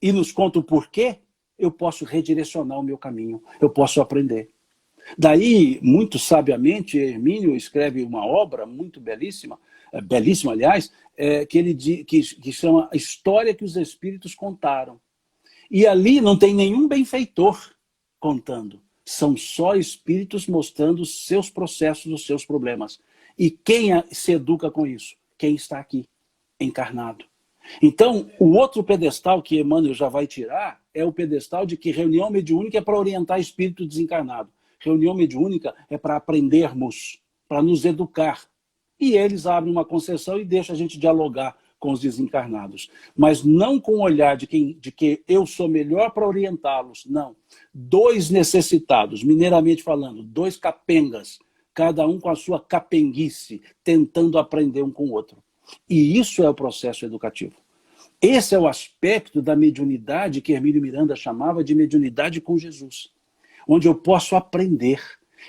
e nos contam o porquê, eu posso redirecionar o meu caminho, eu posso aprender. Daí, muito sabiamente, Hermínio escreve uma obra muito belíssima, belíssima, aliás, que chama A História que os Espíritos Contaram. E ali não tem nenhum benfeitor contando. São só espíritos mostrando os seus processos, os seus problemas. E quem se educa com isso? Quem está aqui, encarnado. Então, o outro pedestal que Emmanuel já vai tirar é o pedestal de que reunião mediúnica é para orientar espírito desencarnado. Reunião mediúnica é para aprendermos, para nos educar. E eles abrem uma concessão e deixam a gente dialogar com os desencarnados. Mas não com o olhar de que eu sou melhor para orientá-los. Não. 2 necessitados, mineiramente falando, 2 capengas, cada um com a sua capenguice, tentando aprender um com o outro. E isso é o processo educativo. Esse é o aspecto da mediunidade que Hermínio Miranda chamava de mediunidade com Jesus, onde eu posso aprender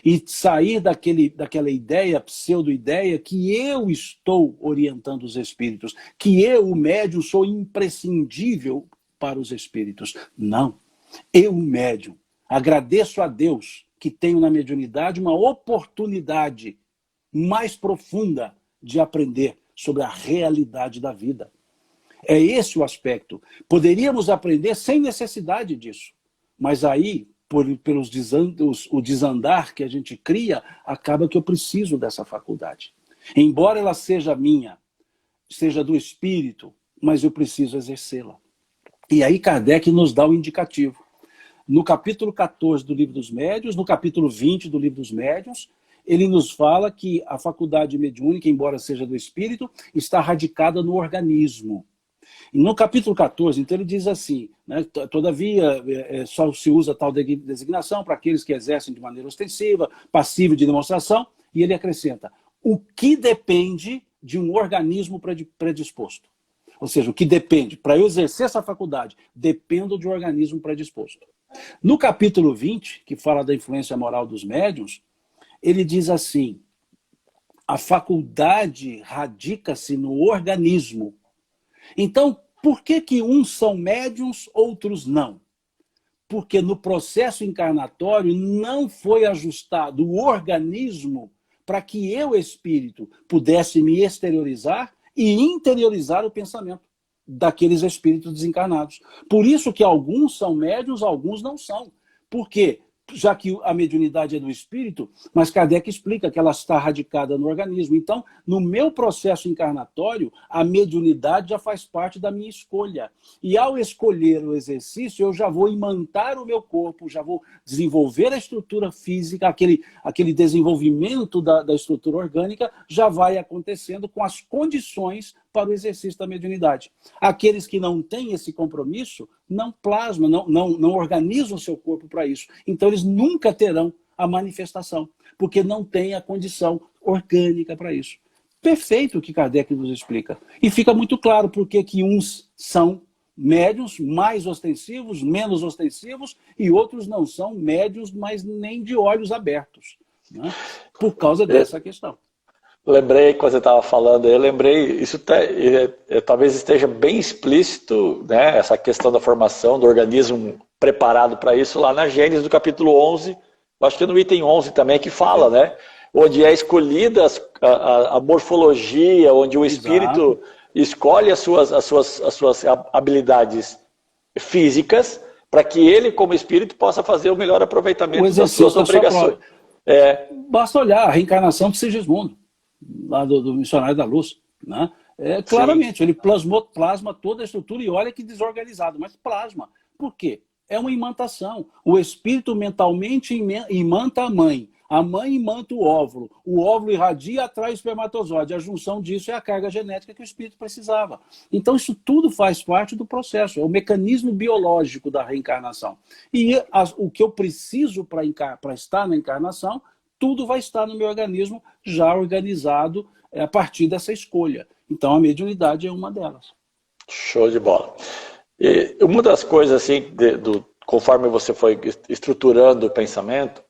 e sair daquela ideia, pseudo-ideia, que eu estou orientando os espíritos, que eu, o médium, sou imprescindível para os espíritos. Não. Eu, o médium, agradeço a Deus que tenho na mediunidade uma oportunidade mais profunda de aprender sobre a realidade da vida. É esse o aspecto. Poderíamos aprender sem necessidade disso, mas aí, o desandar que a gente cria, acaba que eu preciso dessa faculdade. Embora ela seja minha, seja do espírito, mas eu preciso exercê-la. E aí Kardec nos dá o indicativo. No capítulo 14 do Livro dos Médiuns, no capítulo 20 do Livro dos Médiuns, ele nos fala que a faculdade mediúnica, embora seja do espírito, está radicada no organismo. E no capítulo 14, então, ele diz assim, né, todavia, só se usa tal designação para aqueles que exercem de maneira ostensiva, passível de demonstração, e ele acrescenta, o que depende de um organismo predisposto. Ou seja, o que depende, para eu exercer essa faculdade, dependo de um organismo predisposto. No capítulo 20, que fala da influência moral dos médiuns, ele diz assim, a faculdade radica-se no organismo. Então, por que uns são médiuns, outros não? Porque no processo encarnatório não foi ajustado o organismo para que eu, espírito, pudesse me exteriorizar e interiorizar o pensamento daqueles espíritos desencarnados. Por isso que alguns são médiuns, alguns não são. Por quê? Já que a mediunidade é do espírito, mas Kardec explica que ela está radicada no organismo. Então, no meu processo encarnatório, a mediunidade já faz parte da minha escolha. E ao escolher o exercício, eu já vou imantar o meu corpo, já vou desenvolver a estrutura física, aquele desenvolvimento da estrutura orgânica já vai acontecendo com as condições para o exercício da mediunidade. Aqueles que não têm esse compromisso não plasmam, não organizam o seu corpo para isso. Então eles nunca terão a manifestação, porque não têm a condição orgânica para isso. Perfeito o que Kardec nos explica. E fica muito claro por que uns são médiuns mais ostensivos, menos ostensivos, e outros não são médiuns, mas nem de olhos abertos, né? Por causa dessa questão. Lembrei, quando você estava falando, eu lembrei, isso talvez esteja bem explícito, né, essa questão da formação do organismo preparado para isso, lá na Gênesis do capítulo 11, acho que no item 11 também, que fala, né, onde é escolhida a morfologia, onde o espírito escolhe as suas habilidades físicas, para que ele, como espírito, possa fazer o melhor aproveitamento das suas obrigações. Basta olhar a reencarnação de Sigismundo, lá do Missionário da Luz, né? Claramente, sim, ele plasma toda a estrutura e olha que desorganizado, mas plasma. Por quê? É uma imantação. O espírito mentalmente imanta a mãe imanta o óvulo irradia e atrai o espermatozoide. A junção disso é a carga genética que o espírito precisava. Então isso tudo faz parte do processo, é o mecanismo biológico da reencarnação. E o que eu preciso para estar na encarnação, tudo vai estar no meu organismo já organizado a partir dessa escolha. Então a mediunidade é uma delas. Show de bola. E uma das coisas, assim, conforme você foi estruturando o pensamento,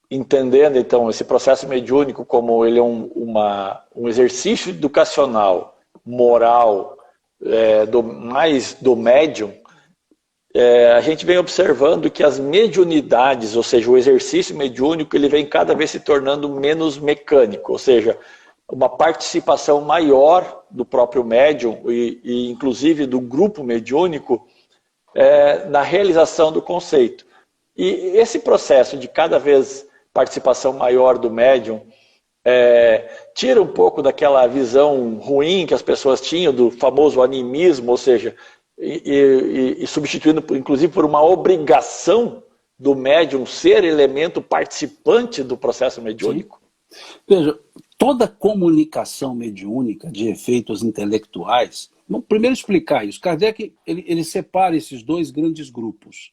entendendo então esse processo mediúnico como ele é um exercício educacional, moral, mais do médium, a gente vem observando que as mediunidades, ou seja, o exercício mediúnico, ele vem cada vez se tornando menos mecânico, ou seja, uma participação maior do próprio médium e inclusive do grupo mediúnico na realização do conceito. E esse processo de cada vez participação maior do médium tira um pouco daquela visão ruim que as pessoas tinham do famoso animismo, ou seja, e substituindo, inclusive, por uma obrigação do médium ser elemento participante do processo mediúnico? Sim. Veja, toda comunicação mediúnica de efeitos intelectuais, vamos primeiro explicar isso. Kardec ele separa esses dois grandes grupos.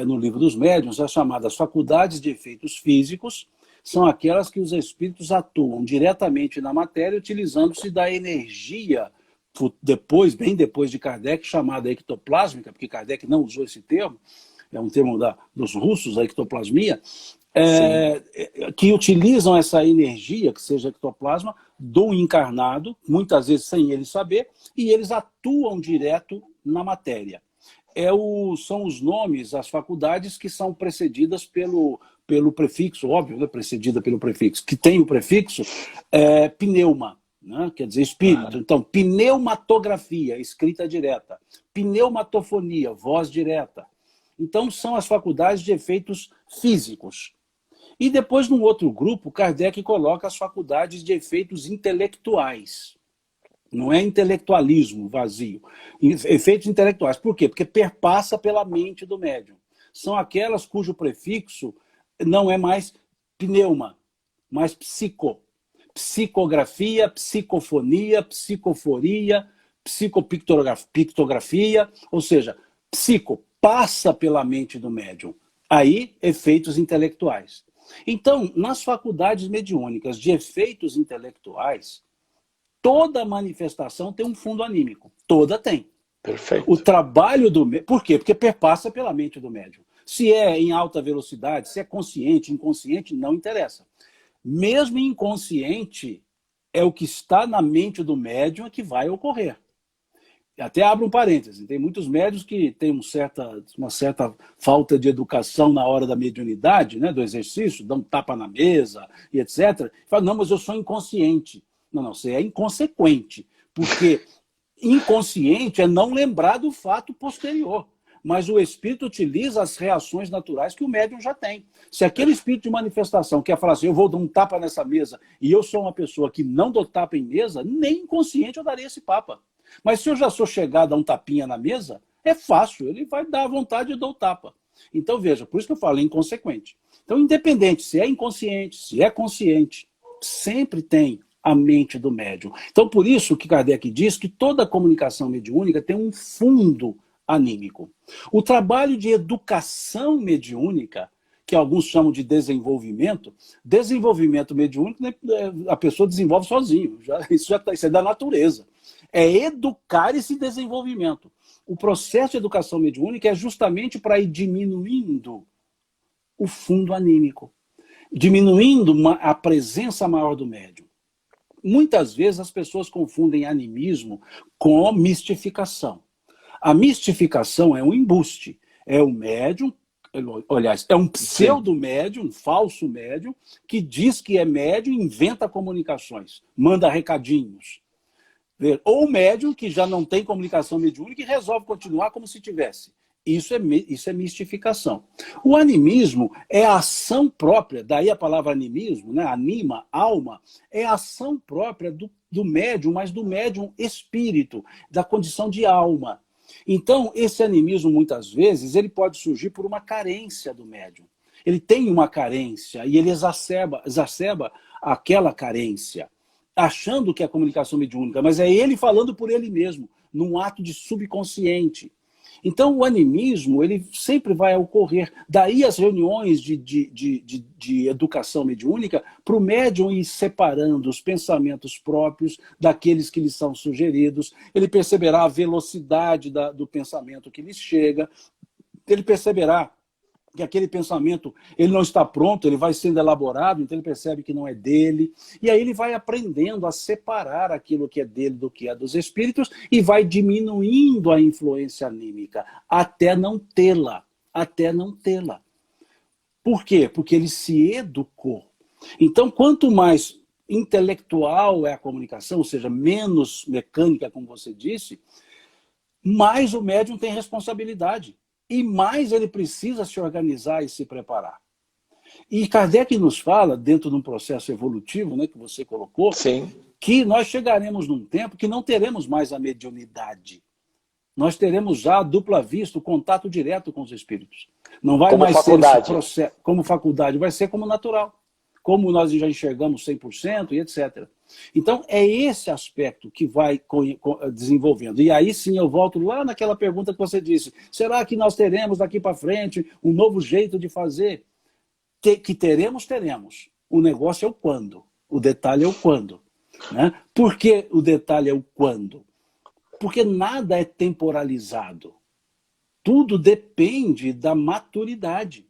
No Livro dos Médiuns, as chamadas faculdades de efeitos físicos são aquelas que os espíritos atuam diretamente na matéria, utilizando-se da energia depois, bem depois de Kardec, chamada ectoplásmica, porque Kardec não usou esse termo, é um termo dos russos, a ectoplasmia, que utilizam essa energia, que seja ectoplasma, do encarnado, muitas vezes sem ele saber, e eles atuam direto na matéria. São os nomes, as faculdades que são precedidas pelo prefixo, óbvio, né, precedida pelo prefixo, que tem o prefixo pneuma, né, quer dizer espírito. Então, pneumatografia, escrita direta. Pneumatofonia, voz direta. Então, são as faculdades de efeitos físicos. E depois, num outro grupo, Kardec coloca as faculdades de efeitos intelectuais. Não é intelectualismo vazio. Efeitos intelectuais. Por quê? Porque perpassa pela mente do médium. São aquelas cujo prefixo não é mais pneuma, mas psico. Psicografia, psicofonia, psicoforia, psicopictografia, ou seja, psico passa pela mente do médium. Aí, efeitos intelectuais. Então, nas faculdades mediúnicas de efeitos intelectuais, toda manifestação tem um fundo anímico. Toda tem. Perfeito. O trabalho do médium... Por quê? Porque perpassa pela mente do médium. Se é em alta velocidade, se é consciente, inconsciente, não interessa. Mesmo inconsciente, é o que está na mente do médium que vai ocorrer. Até abro um parêntese. Tem muitos médiuns que têm uma certa falta de educação na hora da mediunidade, né, do exercício, dão tapa na mesa e etc. Falam, não, mas eu sou inconsciente. Não, você é inconsequente. Porque inconsciente é não lembrar do fato posterior. Mas o espírito utiliza as reações naturais que o médium já tem. Se aquele espírito de manifestação quer falar assim, eu vou dar um tapa nessa mesa, e eu sou uma pessoa que não dou tapa em mesa, nem inconsciente eu daria esse papa. Mas se eu já sou chegado a um tapinha na mesa, é fácil, ele vai dar à vontade e dou o tapa. Então veja, por isso que eu falo, é inconsequente. Então, independente se é inconsciente, se é consciente, sempre tem a mente do médium. Então, por isso que Kardec diz que toda comunicação mediúnica tem um fundo anímico. O trabalho de educação mediúnica, que alguns chamam de desenvolvimento mediúnico, né, a pessoa desenvolve sozinho. Isso é da natureza. É educar esse desenvolvimento. O processo de educação mediúnica é justamente para ir diminuindo o fundo anímico, diminuindo a presença maior do médium. Muitas vezes as pessoas confundem animismo com mistificação. A mistificação é um embuste, é o médium, aliás, é um pseudo-médium, um falso médium, que diz que é médium e inventa comunicações, manda recadinhos. Ou o médium que já não tem comunicação mediúnica e resolve continuar como se tivesse. Isso é mistificação. O animismo é a ação própria, daí a palavra animismo, né? Anima, alma, é a ação própria do médium, mas do médium espírito, da condição de alma. Então, esse animismo, muitas vezes, ele pode surgir por uma carência do médium. Ele tem uma carência e ele exacerba aquela carência, achando que é comunicação mediúnica, mas é ele falando por ele mesmo, num ato de subconsciente. Então, o animismo, ele sempre vai ocorrer. Daí as reuniões de educação mediúnica para o médium ir separando os pensamentos próprios daqueles que lhe são sugeridos. Ele perceberá a velocidade do pensamento que lhe chega. Ele perceberá que aquele pensamento ele não está pronto, ele vai sendo elaborado, então ele percebe que não é dele. E aí ele vai aprendendo a separar aquilo que é dele do que é dos espíritos e vai diminuindo a influência anímica, até não tê-la. Até não tê-la. Por quê? Porque ele se educou. Então, quanto mais intelectual é a comunicação, ou seja, menos mecânica, como você disse, mais o médium tem responsabilidade. E mais ele precisa se organizar e se preparar. E Kardec nos fala, dentro de um processo evolutivo, né, que você colocou, sim, que nós chegaremos num tempo que não teremos mais a mediunidade. Nós teremos já a dupla vista, o contato direto com os espíritos. Não vai como mais faculdade. ser esse processo como faculdade, vai ser como natural. Como nós já enxergamos 100% e etc. Então, é esse aspecto que vai desenvolvendo. E aí sim eu volto lá naquela pergunta que você disse. Será que nós teremos daqui para frente um novo jeito de fazer? Que teremos, teremos. O negócio é o quando. O detalhe é o quando. Né? Por que o detalhe é o quando? Porque nada é temporalizado. Tudo depende da maturidade.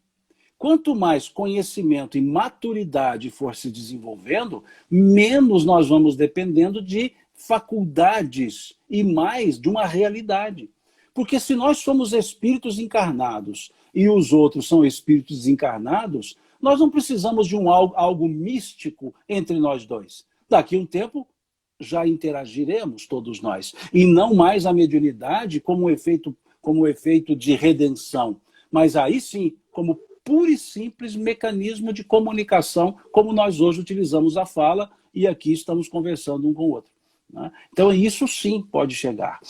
Quanto mais conhecimento e maturidade for se desenvolvendo, menos nós vamos dependendo de faculdades e mais de uma realidade. Porque se nós somos espíritos encarnados e os outros são espíritos desencarnados, nós não precisamos de algo místico entre nós dois. Daqui a um tempo já interagiremos todos nós. E não mais a mediunidade como efeito de redenção, mas aí sim, como puro e simples mecanismo de comunicação, como nós hoje utilizamos a fala e aqui estamos conversando um com o outro. Né? Então isso sim pode chegar.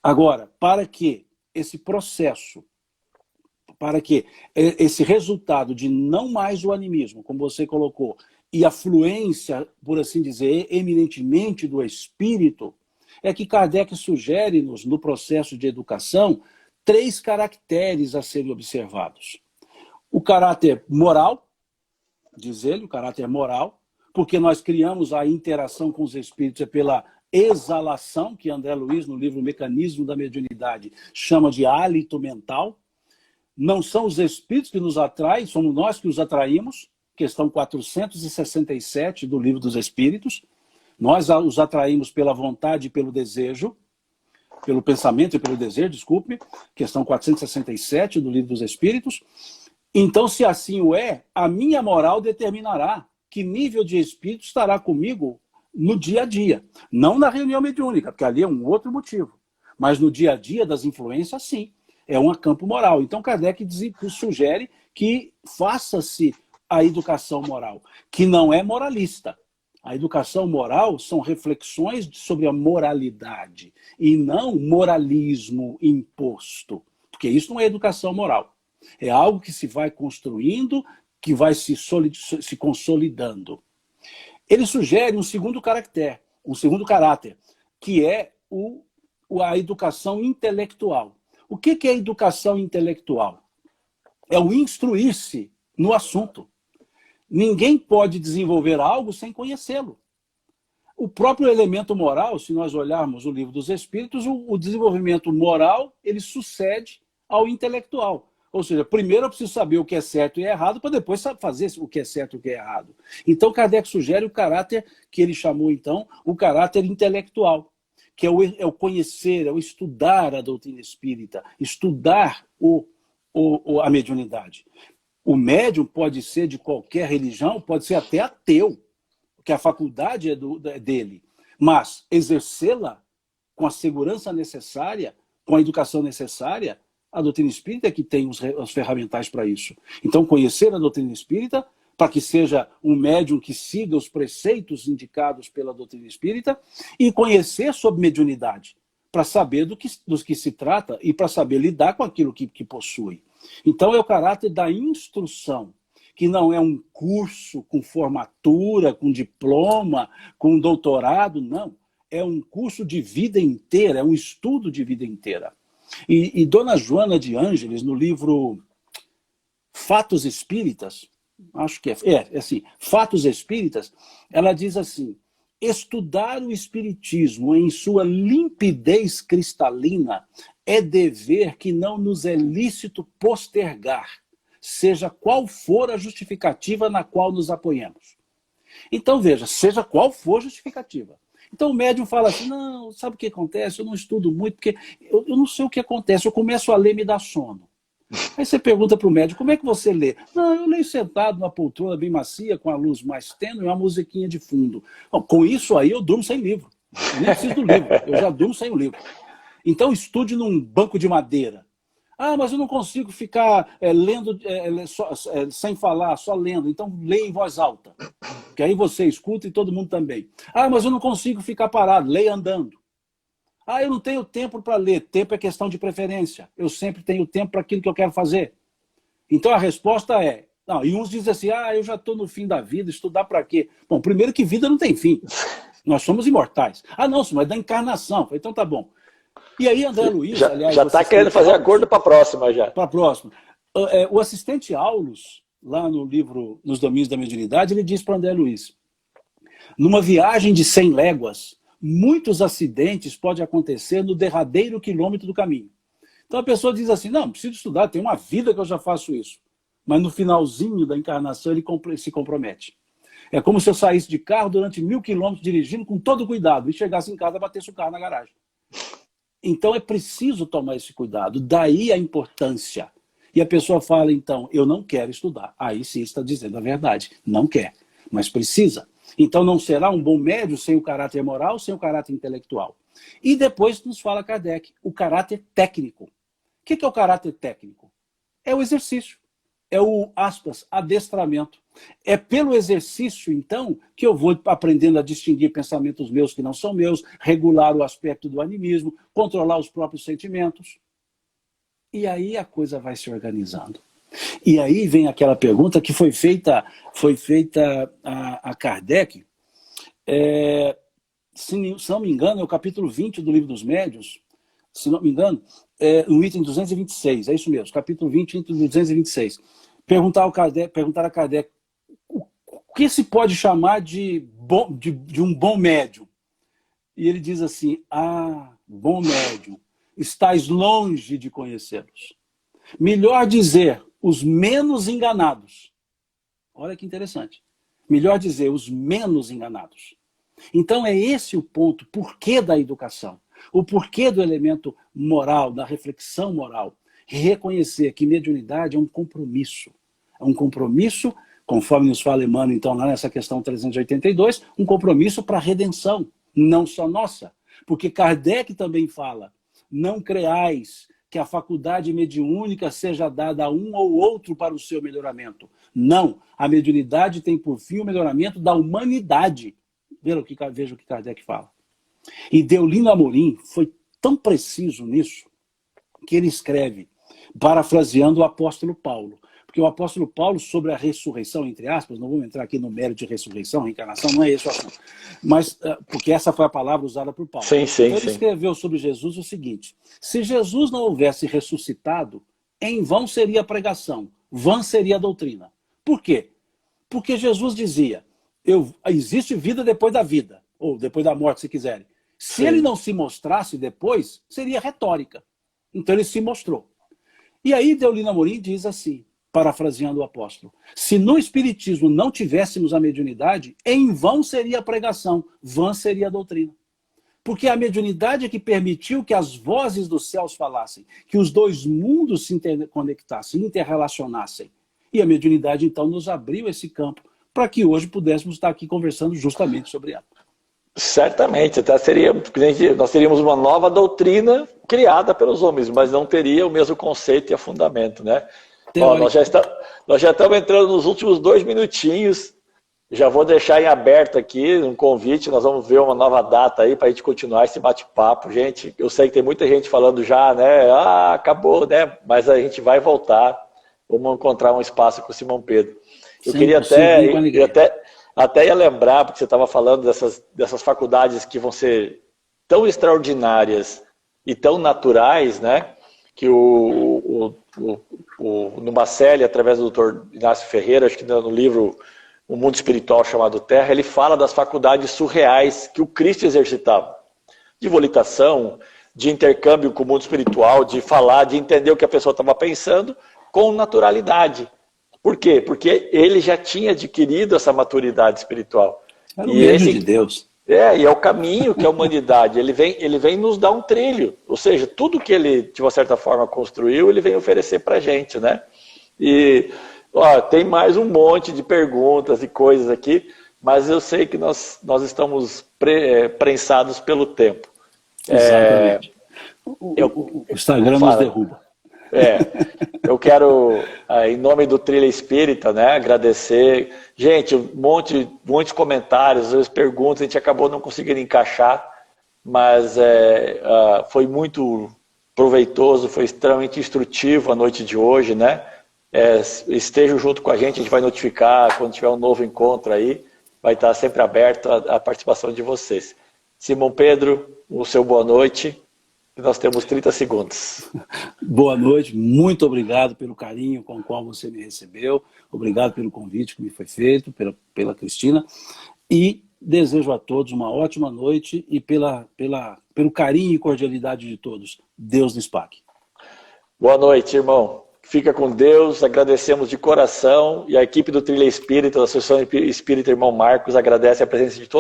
Agora, para que esse processo, para que esse resultado de não mais o animismo, como você colocou, e a fluência, por assim dizer, eminentemente do espírito, é que Kardec sugere-nos, no processo de educação, 3 caracteres a serem observados. O caráter moral, diz ele, o caráter moral, porque nós criamos a interação com os espíritos pela exalação, que André Luiz, no livro Mecanismo da Mediunidade, chama de hálito mental. Não são os espíritos que nos atraem, somos nós que os atraímos, questão 467 do Livro dos Espíritos. Nós os atraímos pela vontade e pelo desejo, pelo pensamento e pelo desejo, desculpe, questão 467 do Livro dos Espíritos. Então, se assim o é, a minha moral determinará que nível de espírito estará comigo no dia a dia. Não na reunião mediúnica, porque ali é um outro motivo. Mas no dia a dia das influências, sim. É um campo moral. Então, Kardec sugere que faça-se a educação moral, que não é moralista. A educação moral são reflexões sobre a moralidade e não moralismo imposto. Porque isso não é educação moral. É algo que se vai construindo, que vai se consolidando. Ele sugere um segundo caráter, que é a educação intelectual. O que é educação intelectual? É o instruir-se no assunto. Ninguém pode desenvolver algo sem conhecê-lo. O próprio elemento moral, se nós olharmos o Livro dos Espíritos, o desenvolvimento moral, ele sucede ao intelectual. Ou seja, primeiro eu preciso saber o que é certo e errado, para depois fazer o que é certo e o que é errado. Então, Kardec sugere o caráter que ele chamou, então, o caráter intelectual, que é o conhecer, é o estudar a doutrina espírita, estudar a mediunidade. O médium pode ser de qualquer religião, pode ser até ateu, porque a faculdade é dele, mas exercê-la com a segurança necessária, com a educação necessária, a doutrina espírita é que tem os ferramentais para isso. Então, conhecer a doutrina espírita, para que seja um médium que siga os preceitos indicados pela doutrina espírita, e conhecer sobre mediunidade, para saber dos que se trata e para saber lidar com aquilo que possui. Então, é o caráter da instrução, que não é um curso com formatura, com diploma, com doutorado, não. É um curso de vida inteira, é um estudo de vida inteira. E Dona Joana de Ângeles, no livro Fatos Espíritas, acho que é assim, Fatos Espíritas, ela diz assim: estudar o espiritismo em sua limpidez cristalina é dever que não nos é lícito postergar, seja qual for a justificativa na qual nos apoiamos. Então, veja, seja qual for a justificativa. Então o médium fala assim, não, sabe o que acontece? Eu não estudo muito, porque eu não sei o que acontece, eu começo a ler e me dá sono. Aí você pergunta para o médium, como é que você lê? Não, eu leio sentado numa poltrona bem macia, com a luz mais tênue e uma musiquinha de fundo. Bom, com isso aí eu durmo sem livro. Eu nem preciso do livro, eu já durmo sem o livro. Então estude num banco de madeira. Ah, mas eu não consigo ficar lendo sem falar, só lendo. Então leia em voz alta, que aí você escuta e todo mundo também. Ah, mas eu não consigo ficar parado, leia andando. Ah, eu não tenho tempo para ler. Tempo é questão de preferência. Eu sempre tenho tempo para aquilo que eu quero fazer. Então a resposta é... Não, e uns dizem assim, eu já estou no fim da vida, estudar para quê? Bom, primeiro que vida não tem fim. Nós somos imortais. Ah, não, mas da encarnação. Então tá bom. E aí André Luiz, aliás... Já está querendo fazer acordo para a próxima já. Para a próxima. O assistente Aulus, lá no livro Nos Domínios da Mediunidade, ele diz para André Luiz, numa viagem de 100 léguas, muitos acidentes podem acontecer no derradeiro quilômetro do caminho. Então a pessoa diz assim, não preciso estudar, tem uma vida que eu já faço isso. Mas no finalzinho da encarnação ele se compromete. É como se eu saísse de carro durante 1000 quilômetros dirigindo com todo cuidado e chegasse em casa e batesse o carro na garagem. Então é preciso tomar esse cuidado, daí a importância. E a pessoa fala, então, eu não quero estudar. Aí sim está dizendo a verdade, não quer, mas precisa. Então não será um bom médium sem o caráter moral, sem o caráter intelectual. E depois nos fala Kardec, o caráter técnico. O que é o caráter técnico? É o exercício, é o, aspas, adestramento. É pelo exercício, então, que eu vou aprendendo a distinguir pensamentos meus que não são meus, regular o aspecto do animismo, controlar os próprios sentimentos. E aí a coisa vai se organizando. E aí vem aquela pergunta que foi feita a Kardec, se não me engano, é o capítulo 20 do Livro dos Médiuns, se não me engano, no item 226, é isso mesmo, capítulo 20, item 226. Perguntar a Kardec o que se pode chamar de um bom médium? E ele diz assim, bom médium, estais longe de conhecê-los. Melhor dizer, os menos enganados. Olha que interessante. Melhor dizer, os menos enganados. Então é esse o ponto, porquê da educação, o porquê do elemento moral, da reflexão moral. Reconhecer que mediunidade é um compromisso. É um compromisso, conforme nos fala Emmanuel, então, lá nessa questão 382, um compromisso para a redenção, não só nossa. Porque Kardec também fala, não creais que a faculdade mediúnica seja dada a um ou outro para o seu melhoramento. Não, a mediunidade tem por fim o melhoramento da humanidade. Veja o que Kardec fala. E Deolino Amorim foi tão preciso nisso, que ele escreve, parafraseando o apóstolo Paulo. Porque o apóstolo Paulo, sobre a ressurreição, entre aspas, não vamos entrar aqui no mérito de ressurreição, reencarnação, não é esse o assunto. Mas, porque essa foi a palavra usada por Paulo. Sim, então ele escreveu sobre Jesus o seguinte, se Jesus não houvesse ressuscitado, em vão seria a pregação, vã seria a doutrina. Por quê? Porque Jesus dizia, existe vida depois da vida, ou depois da morte, se quiserem. Se ele não se mostrasse depois, seria retórica. Então ele se mostrou. E aí Deolino Amorim diz assim, parafraseando o apóstolo, se no Espiritismo não tivéssemos a mediunidade, em vão seria a pregação, vã seria a doutrina. Porque a mediunidade é que permitiu que as vozes dos céus falassem, que os dois mundos se interconectassem, interrelacionassem. E a mediunidade, então, nos abriu esse campo para que hoje pudéssemos estar aqui conversando justamente sobre ela. Certamente, nós teríamos uma nova doutrina criada pelos homens, mas não teria o mesmo conceito e fundamento, né? Ó, nós já estamos entrando nos últimos 2 minutinhos, já vou deixar em aberto aqui um convite, nós vamos ver uma nova data aí para a gente continuar esse bate-papo. Gente, eu sei que tem muita gente falando já, né? acabou, né? Mas a gente vai voltar, vamos encontrar um espaço com o Simão Pedro. Eu queria até ia lembrar, porque você estava falando dessas faculdades que vão ser tão extraordinárias e tão naturais, né? Que no Bacelli, através do Dr. Inácio Ferreira, acho que no livro O Mundo Espiritual chamado Terra, ele fala das faculdades surreais que o Cristo exercitava. De volitação, de intercâmbio com o mundo espiritual, de falar, de entender o que a pessoa estava pensando com naturalidade. Por quê? Porque ele já tinha adquirido essa maturidade espiritual. Era o mesmo de Deus. E é o caminho que a humanidade, ele vem nos dar um trilho, ou seja, tudo que ele, de uma certa forma, construiu, ele vem oferecer para a gente, né? E tem mais um monte de perguntas e coisas aqui, mas eu sei que nós estamos prensados pelo tempo. Exatamente. O Instagram nos derruba. Eu quero, em nome do Trilha Espírita, né, agradecer. Gente, muitos comentários, as perguntas, a gente acabou não conseguindo encaixar, mas foi muito proveitoso, foi extremamente instrutivo a noite de hoje, né? Estejam junto com a gente vai notificar quando tiver um novo encontro aí, vai estar sempre aberto a participação de vocês. Simão Pedro, o seu boa noite. Nós temos 30 segundos. Boa noite, muito obrigado pelo carinho com o qual você me recebeu, obrigado pelo convite que me foi feito pela Cristina, e Desejo a todos uma ótima noite e pelo carinho e cordialidade de todos, Deus lhes pague. Boa noite, irmão. Fica com Deus, agradecemos de coração e a equipe do Trilha Espírita, da Associação Espírita Irmão Marcos, agradece a presença de todos.